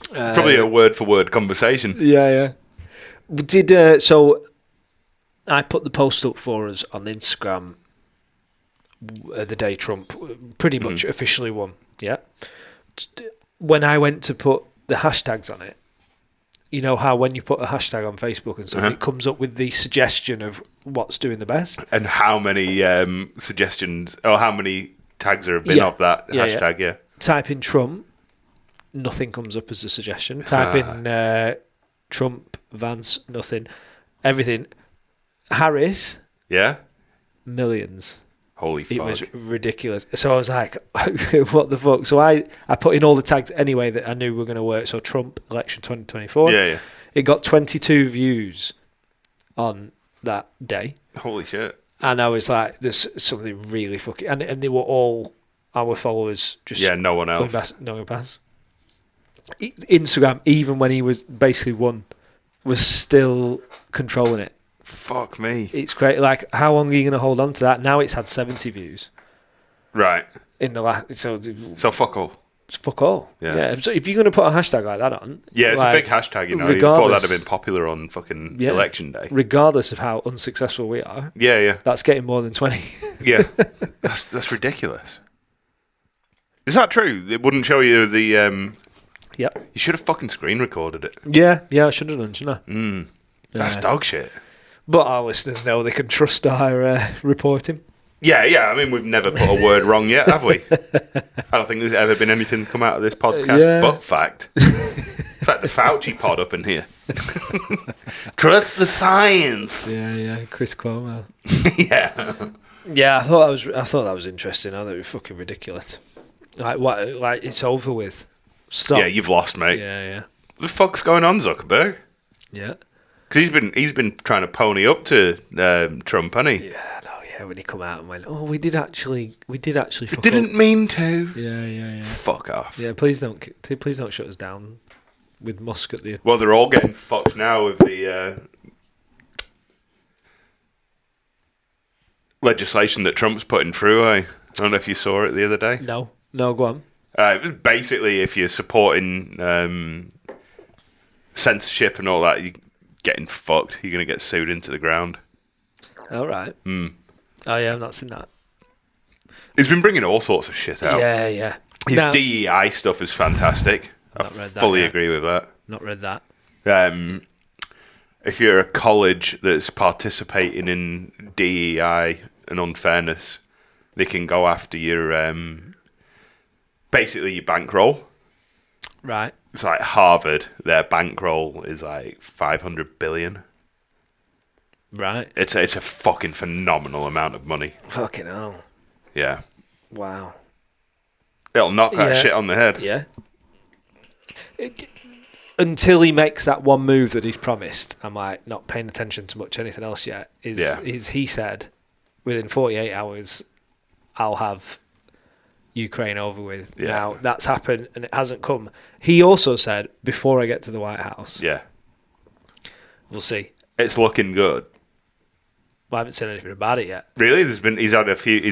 Probably a word-for-word conversation. Yeah. So I put the post up for us on Instagram the day Trump pretty much officially won. Yeah. When I went to put the hashtags on it, you know how when you put a hashtag on Facebook and stuff, it comes up with the suggestion of what's doing the best. And how many suggestions or how many tags there have been of that hashtag, yeah. Type in Trump, nothing comes up as a suggestion. Type in Trump, Vance, nothing. Everything. Harris, millions. Holy fuck. It was ridiculous. So I was like, what the fuck? So I put in all the tags anyway that I knew were going to work. So Trump, election 2024. Yeah. It got 22 views on that day. Holy shit. And I was like, there's something really fucking... And they were all our followers just... Yeah, no one else. No one passed. Instagram, even when he was basically won, was still controlling it. Fuck me. It's great. Like, how long are you going to hold on to that? Now it's had 70 views. Right. In the last... So fuck all. It's fuck all. Yeah. So if you're going to put a hashtag like that on... Yeah, it's a big hashtag, you know. You thought that'd have been popular on fucking election day. Regardless of how unsuccessful we are. Yeah. That's getting more than 20. Yeah. That's ridiculous. Is that true? It wouldn't show you the... Yep. You should have fucking screen recorded it. Yeah, I should have done, shouldn't I? That's dog shit. But our listeners know they can trust our reporting. Yeah. I mean, we've never put a word wrong yet, have we? I don't think there's ever been anything come out of this podcast but fact. It's like the Fauci pod up in here. Trust the science. Yeah. Chris Cuomo. Yeah. Yeah, I thought that was interesting. I thought it was fucking ridiculous. Like what? Like it's over with. Stop. Yeah, you've lost, mate. Yeah. What the fuck's going on, Zuckerberg? Yeah. Because he's been trying to pony up to Trump, hasn't he? Yeah, when he come out and went, oh, we did actually fuck didn't up. mean to. Yeah. Fuck off. Yeah, please don't shut us down with Musk at the... Well, they're all getting fucked now with the legislation that Trump's putting through, I don't know if you saw it the other day. No, go on. It was basically, if you're supporting censorship and all that, you're getting fucked. You're going to get sued into the ground. All right. Oh, yeah, I've not seen that. He's been bringing all sorts of shit out. Yeah. His DEI stuff is fantastic. I fully agree with that. Not read that. If you're a college that's participating in DEI and unfairness, they can go after your... basically your bankroll. Right. It's like Harvard, their bankroll is like 500 billion. Right. It's a fucking phenomenal amount of money. Fucking hell. Yeah. Wow. It'll knock that shit on the head. Yeah. until he makes that one move that he's promised, I'm like not paying attention to much anything else yet. Is he said within 48 hours I'll have Ukraine over with. Yeah. Now that's happened and it hasn't come. He also said before I get to the White House. Yeah. We'll see. It's looking good. Well, I haven't said anything about it yet. Really? He's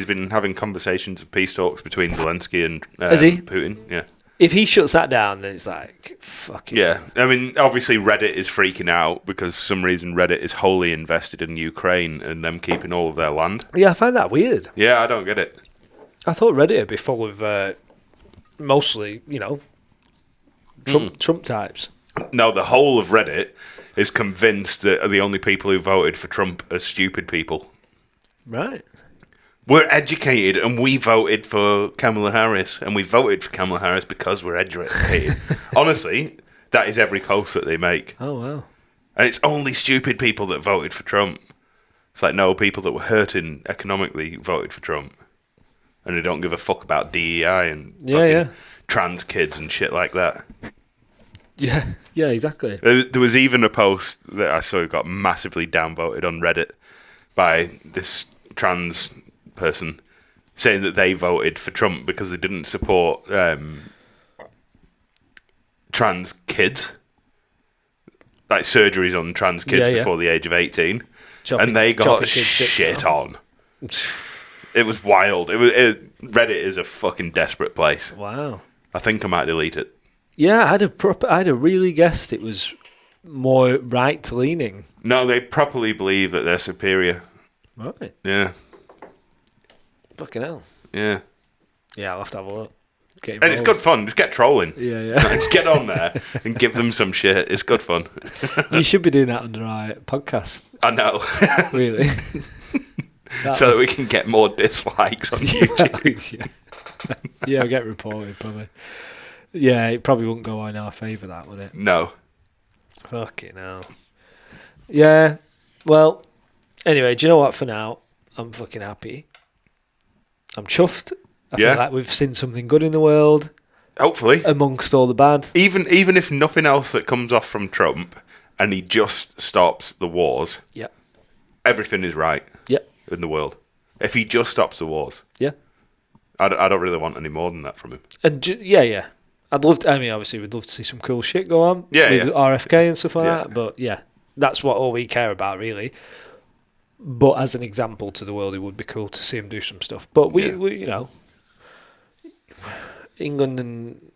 been having conversations of peace talks between Zelensky and Putin. Yeah. If he shuts that down, then it's like, fuck it. Yeah. I mean, obviously Reddit is freaking out because for some reason Reddit is wholly invested in Ukraine and them keeping all of their land. Yeah, I find that weird. Yeah, I don't get it. I thought Reddit would be full of mostly, Trump types. No, the whole of Reddit is convinced that the only people who voted for Trump are stupid people. Right. We're educated and we voted for Kamala Harris, and we voted for Kamala Harris because we're educated. Honestly, that is every post that they make. Oh, wow. And it's only stupid people that voted for Trump. It's like, no, people that were hurting economically voted for Trump. And they don't give a fuck about DEI and trans kids and shit like that. Yeah, exactly. There was even a post that I saw got massively downvoted on Reddit by this trans person saying that they voted for Trump because they didn't support trans kids, like surgeries on trans kids before the age of 18, and they got shit on. It was wild. Reddit is a fucking desperate place. Wow. I think I might delete it. Yeah, I'd have really guessed it was more right-leaning. No, they properly believe that they're superior. Right. Yeah. Fucking hell. Yeah. Yeah, I'll have to have a look. And it's good fun. Just get trolling. Yeah. Just get on there and give them some shit. It's good fun. You should be doing that under our podcast. I know. Really. So that we can get more dislikes on YouTube. Yeah, I'll get reported probably. Yeah, it probably wouldn't go in our favour, that, would it? No. Fucking hell. Yeah, well, anyway, do you know what? For now, I'm fucking happy. I'm chuffed. I feel like we've seen something good in the world. Hopefully. Amongst all the bad. Even if nothing else that comes off from Trump and he just stops the wars, everything is right in the world. If he just stops the wars. Yeah. I don't really want any more than that from him. And I'd love to, obviously we'd love to see some cool shit go on with RFK and stuff like that, but that's what all we care about really. But as an example to the world, it would be cool to see him do some stuff. But we England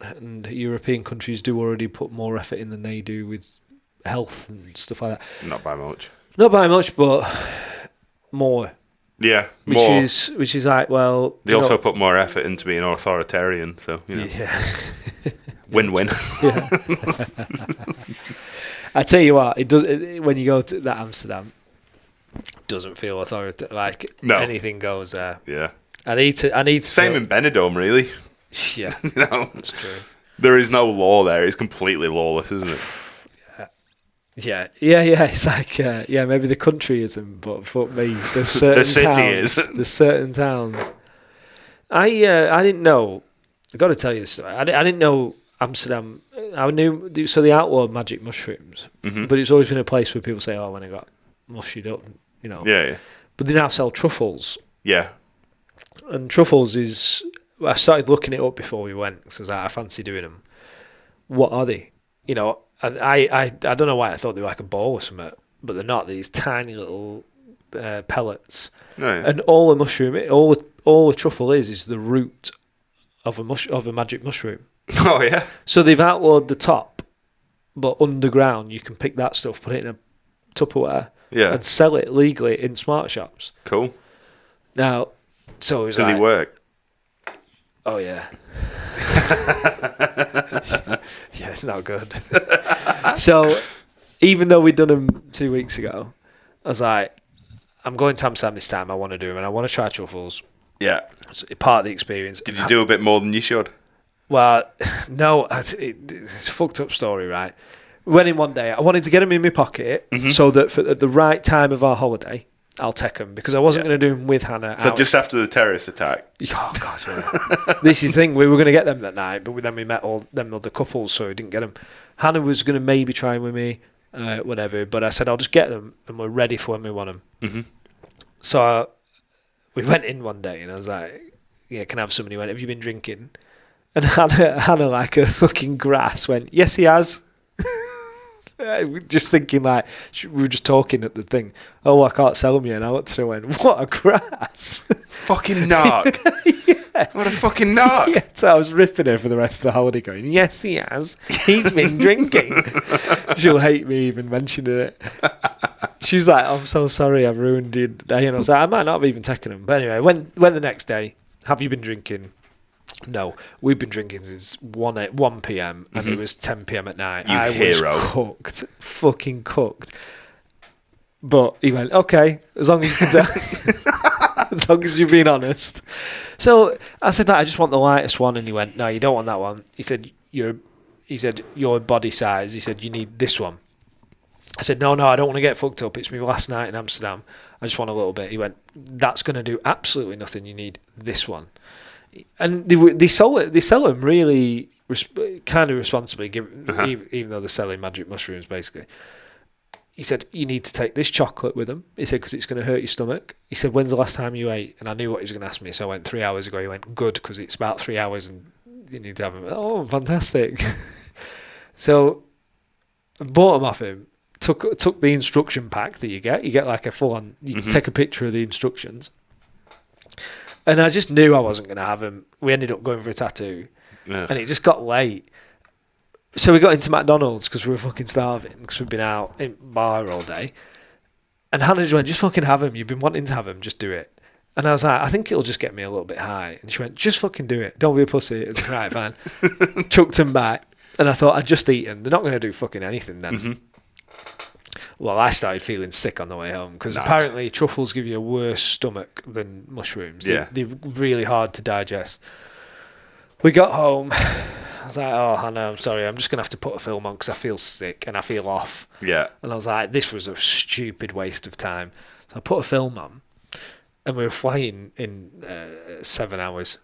and European countries do already put more effort in than they do with health and stuff like that. Not by much. Not by much, but more. Yeah, more. Which is like, well... They also put more effort into being authoritarian, so, Yeah. Win-win. Yeah. I tell you what, it does. When you go to that Amsterdam, it doesn't feel like anything goes there. Yeah. I need to. Same in Benidorm, really. Yeah. That's true. There is no law there. It's completely lawless, isn't it? Yeah. It's like, maybe the country isn't, but for me, there's certain the city towns, is. There's certain towns. I didn't know. I got to tell you this story. I didn't know Amsterdam. I knew they outlawed magic mushrooms, but it's always been a place where people say, "Oh, when I got mushed up," Yeah. But they now sell truffles. Yeah. And truffles is. I started looking it up before we went because I fancy doing them. What are they? I don't know why I thought they were like a ball or something, but they're not. These tiny little pellets, and all the mushroom, all the truffle is the root of a magic mushroom. Oh yeah. So they've outlawed the top, but underground you can pick that stuff, put it in a Tupperware, and sell it legally in smart shops. Cool. Now, so it was Does he work? Oh yeah. Yeah, it's not good. So, even though we'd done them 2 weeks ago, I was like, I'm going to Amsterdam this time. I want to do them, and I want to try truffles. Yeah. It's part of the experience. Did you do a bit more than you should? Well, no, it's a fucked up story, right? We went in one day. I wanted to get them in my pocket so that at the right time of our holiday, I'll take them, because I wasn't going to do them with Hannah. So just after the terrorist attack? Oh, God, yeah. This is the thing, we were going to get them that night, but then we met all them other couples, so we didn't get them. Hannah was going to maybe try with me, whatever, but I said, I'll just get them, and we're ready for when we want them. Mm-hmm. So we went in one day, and I was like, yeah, can I have some? And he went, have you been drinking? And Hannah, like a fucking grass, went, yes, he has. Just thinking, like, we were just talking at the thing. Oh, I can't sell them yet. And I looked at her and went, what a grass. Fucking narc. Yeah. What a fucking narc. Yeah, so I was ripping her for the rest of the holiday going, yes, he has. He's been drinking. She'll hate me even mentioning it. She's like, I'm so sorry, I've ruined your day. And I was like, I might not have even taken them. But anyway, went the next day. Have you been drinking? No, we've been drinking since 1 p.m. and it was 10 p.m. at night. I was cooked, fucking cooked. But he went, okay, as long as you can tell, as long as you're being honest. So I said that I just want the lightest one, and he went, no, you don't want that one. He said your body size. He said you need this one. I said, no, I don't want to get fucked up. It's my last night in Amsterdam. I just want a little bit. He went, that's going to do absolutely nothing. You need this one. And they sell them really kind of responsibly, even though they're selling magic mushrooms, basically. He said, you need to take this chocolate with them. He said, because it's going to hurt your stomach. He said, when's the last time you ate? And I knew what he was going to ask me, so I went 3 hours ago. He went, good, because it's about 3 hours and you need to have them. Oh, fantastic. So I bought them off him, took the instruction pack that you get like a full-on, you can take a picture of the instructions. And I just knew I wasn't going to have him. We ended up going for a tattoo. Yeah. And it just got late. So we got into McDonald's because we were fucking starving, because we'd been out in bar all day. And Hannah just went, just fucking have him. You've been wanting to have him. Just do it. And I was like, I think it'll just get me a little bit high. And she went, just fucking do it. Don't be a pussy. It was right, fine. Chucked him back. And I thought, I'd just eaten. They're not going to do fucking anything then. Mm-hmm. Well, I started feeling sick on the way home, because apparently truffles give you a worse stomach than mushrooms. Yeah. They're really hard to digest. We got home. I was like, oh, Hannah, I'm sorry. I'm just going to have to put a film on because I feel sick and I feel off. Yeah. And I was like, this was a stupid waste of time. So I put a film on, and we were flying in 7 hours.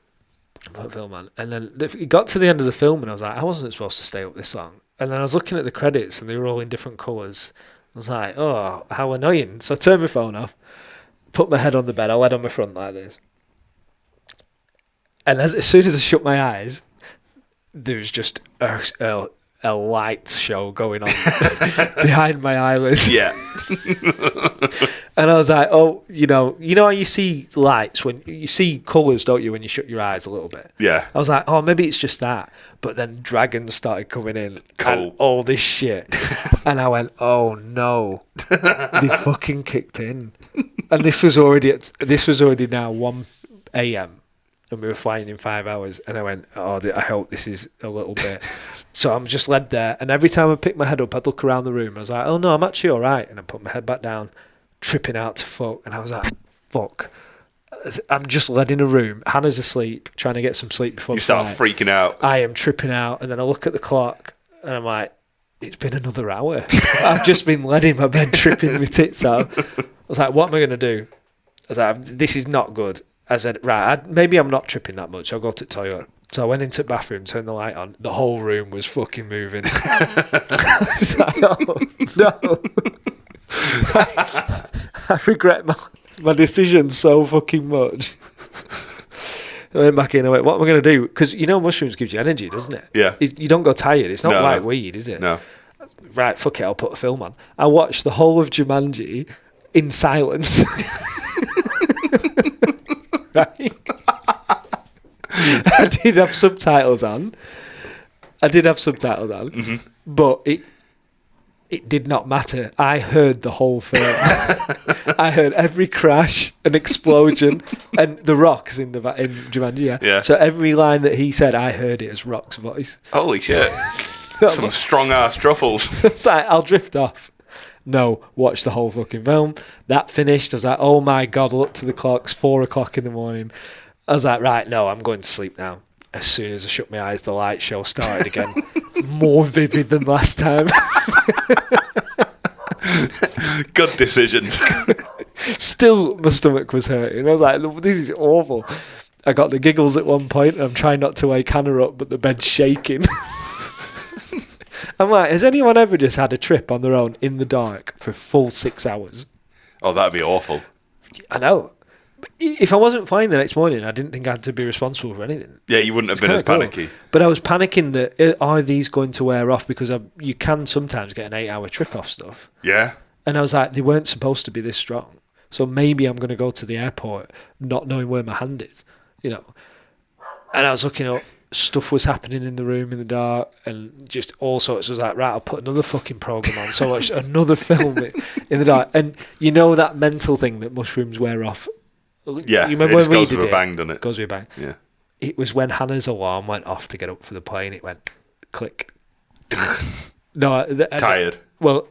I put a film on. And then it got to the end of the film, and I was like, I wasn't supposed to stay up this long. And then I was looking at the credits, and they were all in different colours. I was like, oh, how annoying. So I turned my phone off, put my head on the bed, I laid on my front like this. And as soon as I shut my eyes, there was just a light show going on behind my eyelids. Yeah. And I was like, oh, you know how you see lights, when you see colours, don't you, when you shut your eyes a little bit? Yeah. I was like, oh, maybe it's just that. But then dragons started coming in and all this shit. And I went, oh no. They fucking kicked in. And this was already now 1 a.m. and we were flying in 5 hours. And I went, oh, I hope this is a little bit. So I'm just led there. And every time I picked my head up, I'd look around the room. I was like, oh no, I'm actually all right. And I put my head back down, tripping out to fuck. And I was like, fuck. I'm just led in a room. Hannah's asleep, trying to get some sleep before you start freaking out. I am tripping out. And then I look at the clock and I'm like, it's been another hour. I've just been led in my bed, tripping my tits out. I was like, what am I going to do? I was like, this is not good. I said, right, maybe I'm not tripping that much. I'll go to the toilet. So I went into the bathroom, turned the light on. The whole room was fucking moving. I was like, oh, no. I regret my decision so fucking much. I went back in, I went, what am I going to do? Because, mushrooms gives you energy, doesn't it? Yeah. You don't go tired. It's not like weed, is it? No. Right, fuck it, I'll put a film on. I watched the whole of Jumanji in silence. Right? I did have subtitles on. Mm-hmm. But it did not matter. I heard the whole film. I heard every crash and explosion and the Rock's in Jumanji. Yeah. So every line that he said, I heard it as Rock's voice. Holy shit! Some strong ass truffles. It's like, I'll drift off. No, watch the whole fucking film. That finished. I was like, oh my God, I looked to the clocks, 4 o'clock in the morning. I was like, right, no, I'm going to sleep now. As soon as I shut my eyes, the light show started again. More vivid than last time. Good decision. Still, my stomach was hurting. I was like, this is awful. I got the giggles at one point, and I'm trying not to wake Hannah up, but the bed's shaking. I'm like, has anyone ever just had a trip on their own in the dark for a full 6 hours? Oh, that'd be awful. I know. If I wasn't fine the next morning, I didn't think I had to be responsible for anything. Yeah, you wouldn't have been as panicky. Cool. But I was panicking that, are these going to wear off? Because you can sometimes get an 8-hour trip off stuff. Yeah. And I was like, they weren't supposed to be this strong. So maybe I'm going to go to the airport not knowing where my hand is, you know. And I was looking up, stuff was happening in the room in the dark, and just all sorts. I was like, right, I'll put another fucking program on. So I watched another film in the dark. And you know that mental thing that mushrooms wear off? Yeah, you remember when we did it? Goes with a bang, doesn't it? Goes with a bang. Yeah. It was when Hannah's alarm went off to get up for the plane. It went click. No, tired. Well,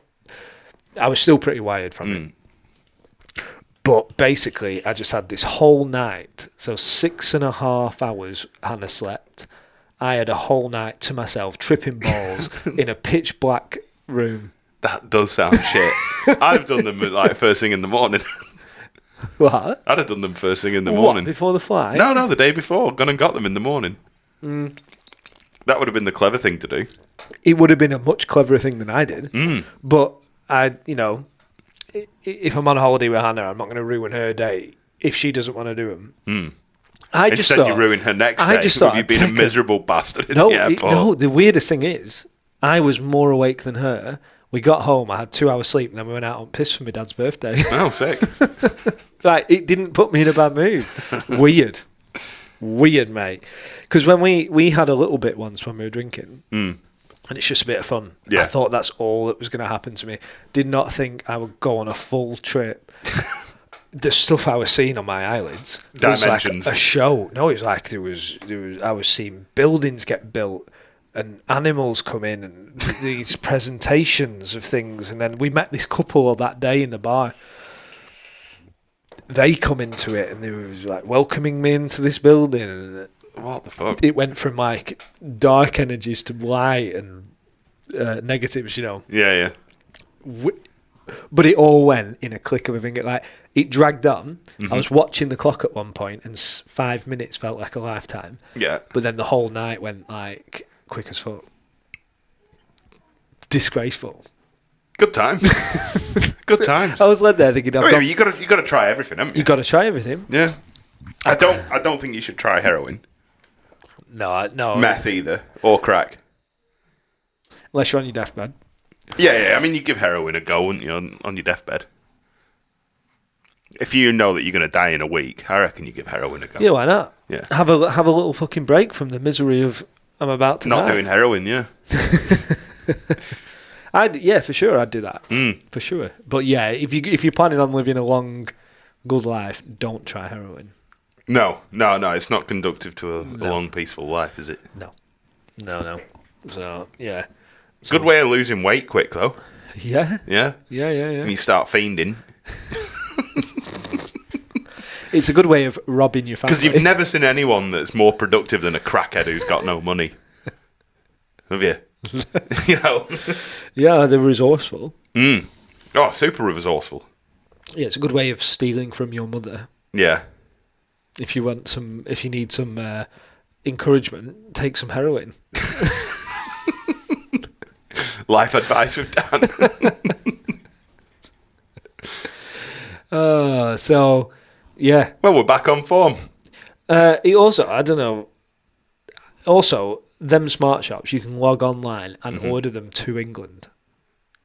I was still pretty wired from it. But basically, I just had this whole night. So 6.5 hours Hannah slept. I had a whole night to myself, tripping balls in a pitch black room. That does sound shit. I've done them like first thing in the morning. What? I'd have done them first thing in the morning. Before the flight? No, the day before. Gone and got them in the morning. That would have been the clever thing to do. It would have been a much cleverer thing than I did. But if I'm on holiday with Hannah, I'm not going to ruin her day if she doesn't want to do them. Instead, you ruin her next day. Just thought you've been a miserable bastard in the airport. No, the weirdest thing is, I was more awake than her. We got home, I had 2 hours sleep, and then we went out on piss for my dad's birthday. Oh, sick. Like, it didn't put me in a bad mood. Weird, mate. Because when we had a little bit once when we were drinking, and it's just a bit of fun. Yeah. I thought that's all that was going to happen to me. Did not think I would go on a full trip. The stuff I was seeing on my eyelids was like a show. No, it was like there was. I was seeing buildings get built and animals come in and these presentations of things. And then we met this couple that day in the bar. They come into it and they was like welcoming me into this building. And what the fuck? It went from like dark energies to light and negatives, you know. Yeah. But it all went in a click of a finger. Like, it dragged on. I was watching the clock at one point, and 5 minutes felt like a lifetime. Yeah. But then the whole night went like quick as fuck. Disgraceful. Good time. Good times. I was led there thinking, you got to try everything, haven't you? You got to try everything. Yeah. I don't think you should try heroin. No. Meth either, or crack. Unless you're on your deathbed. Yeah. I mean, you give heroin a go, wouldn't you, on your deathbed? If you know that you're going to die in a week, I reckon you give heroin a go. Yeah, why not? Yeah. Have a little fucking break from the misery of I'm about to die. Not doing heroin, yeah. For sure, I'd do that. For sure. But yeah, if you're planning on living a long, good life, don't try heroin. No, it's not conducive to a long, peaceful life, is it? No. So, yeah. Good way of losing weight quick, though. Yeah? Yeah? Yeah. And you start fiending. It's a good way of robbing your family. Because you've never seen anyone that's more productive than a crackhead who's got no money. Have you? You know? Yeah, they're resourceful. Oh, super resourceful. Yeah, it's a good way of stealing from your mother. Yeah. If you need some encouragement, take some heroin. Life advice with Dan. So, yeah. Well, we're back on form. It also, I don't know. Also, them smart shops, you can log online and order them to England.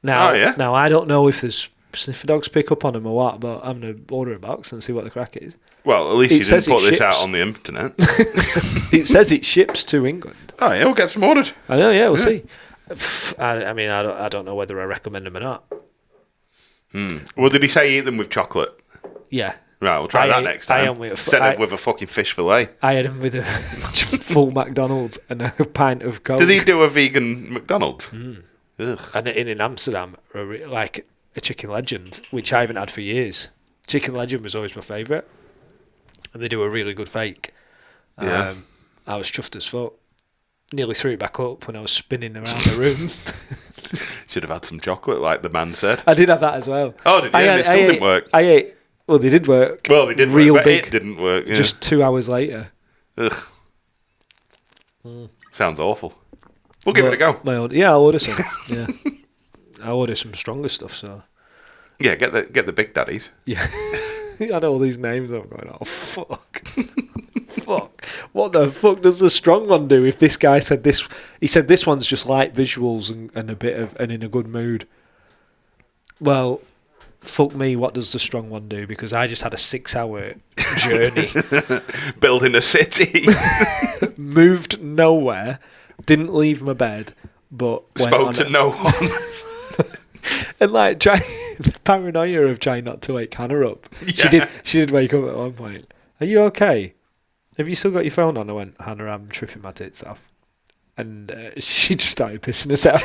Now, Now, I don't know if there's sniffer dogs pick up on them or what, but I'm going to order a box and see what the crack is. Well, at least you didn't put this out on the internet. It says it ships to England. Oh, yeah, we'll get some ordered. I know, yeah, we'll see. I mean, I don't know whether I recommend them or not. Well, did he say eat them with chocolate? Yeah. Right, we'll try that next time. Instead of with a fucking fish fillet. I had him with a full McDonald's and a pint of Coke. Did he do a vegan McDonald's? Ugh. And in Amsterdam, like a Chicken Legend, which I haven't had for years. Chicken Legend was always my favourite. And they do a really good fake. Yeah. I was chuffed as fuck. Nearly threw it back up when I was spinning around the room. Should have had some chocolate, like the man said. I did have that as well. Oh, did you? It still didn't work. I ate Well, they did work. Well, they did real work, but big. it didn't work. Yeah. Just 2 hours later. Ugh. Sounds awful. We'll give it a go. I'll order some. Yeah, I'll order some stronger stuff. So. Yeah, get the big daddies. Yeah, I had all these names. I'm going, oh fuck, fuck. What the fuck does the strong one do? If this guy said this, he said this one's just light visuals and a bit of and in a good mood. Well, fuck me. What does the strong one do? Because I just had a 6-hour journey, building a city, moved nowhere, didn't leave my bed, but spoke to no one. And like the paranoia of trying not to wake Hannah up. Yeah. She did wake up at one point. Are you okay? Have you still got your phone on? I went, Hannah, I'm tripping my tits off. And she just started pissing herself.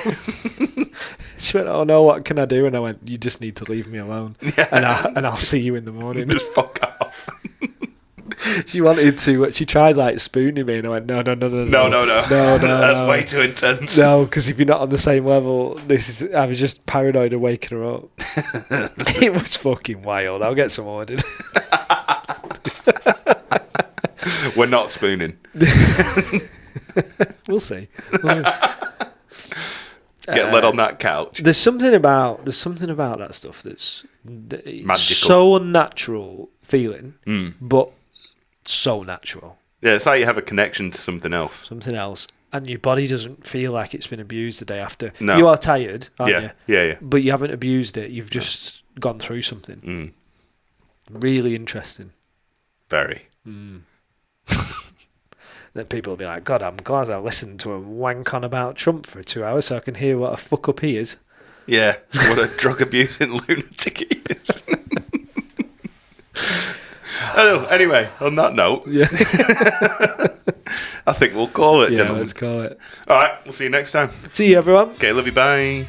She went, oh no, what can I do? And I went, you just need to leave me alone. Yeah. And I'll see you in the morning. Just fuck off. She wanted to. She tried like spooning me, and I went, no. That's way too intense. No, because if you're not on the same level, I was just paranoid of waking her up. It was fucking wild. I'll get some ordered. We're not spooning. We'll see. Get led on that couch. There's something about that stuff that's magical, so unnatural feeling, but so natural. Yeah, it's like you have a connection to something else. And your body doesn't feel like it's been abused the day after. No. You are tired, aren't you? Yeah. But you haven't abused it. You've just gone through something. Really interesting. Very. Then people will be like, God, I'm glad I listened to him wank on about Trump for 2 hours so I can hear what a fuck up he is. Yeah, what a drug abusing lunatic he is. Oh, anyway, on that note, I think we'll call it, gentlemen. Let's call it. All right, we'll see you next time. See you, everyone. Okay, love you, bye.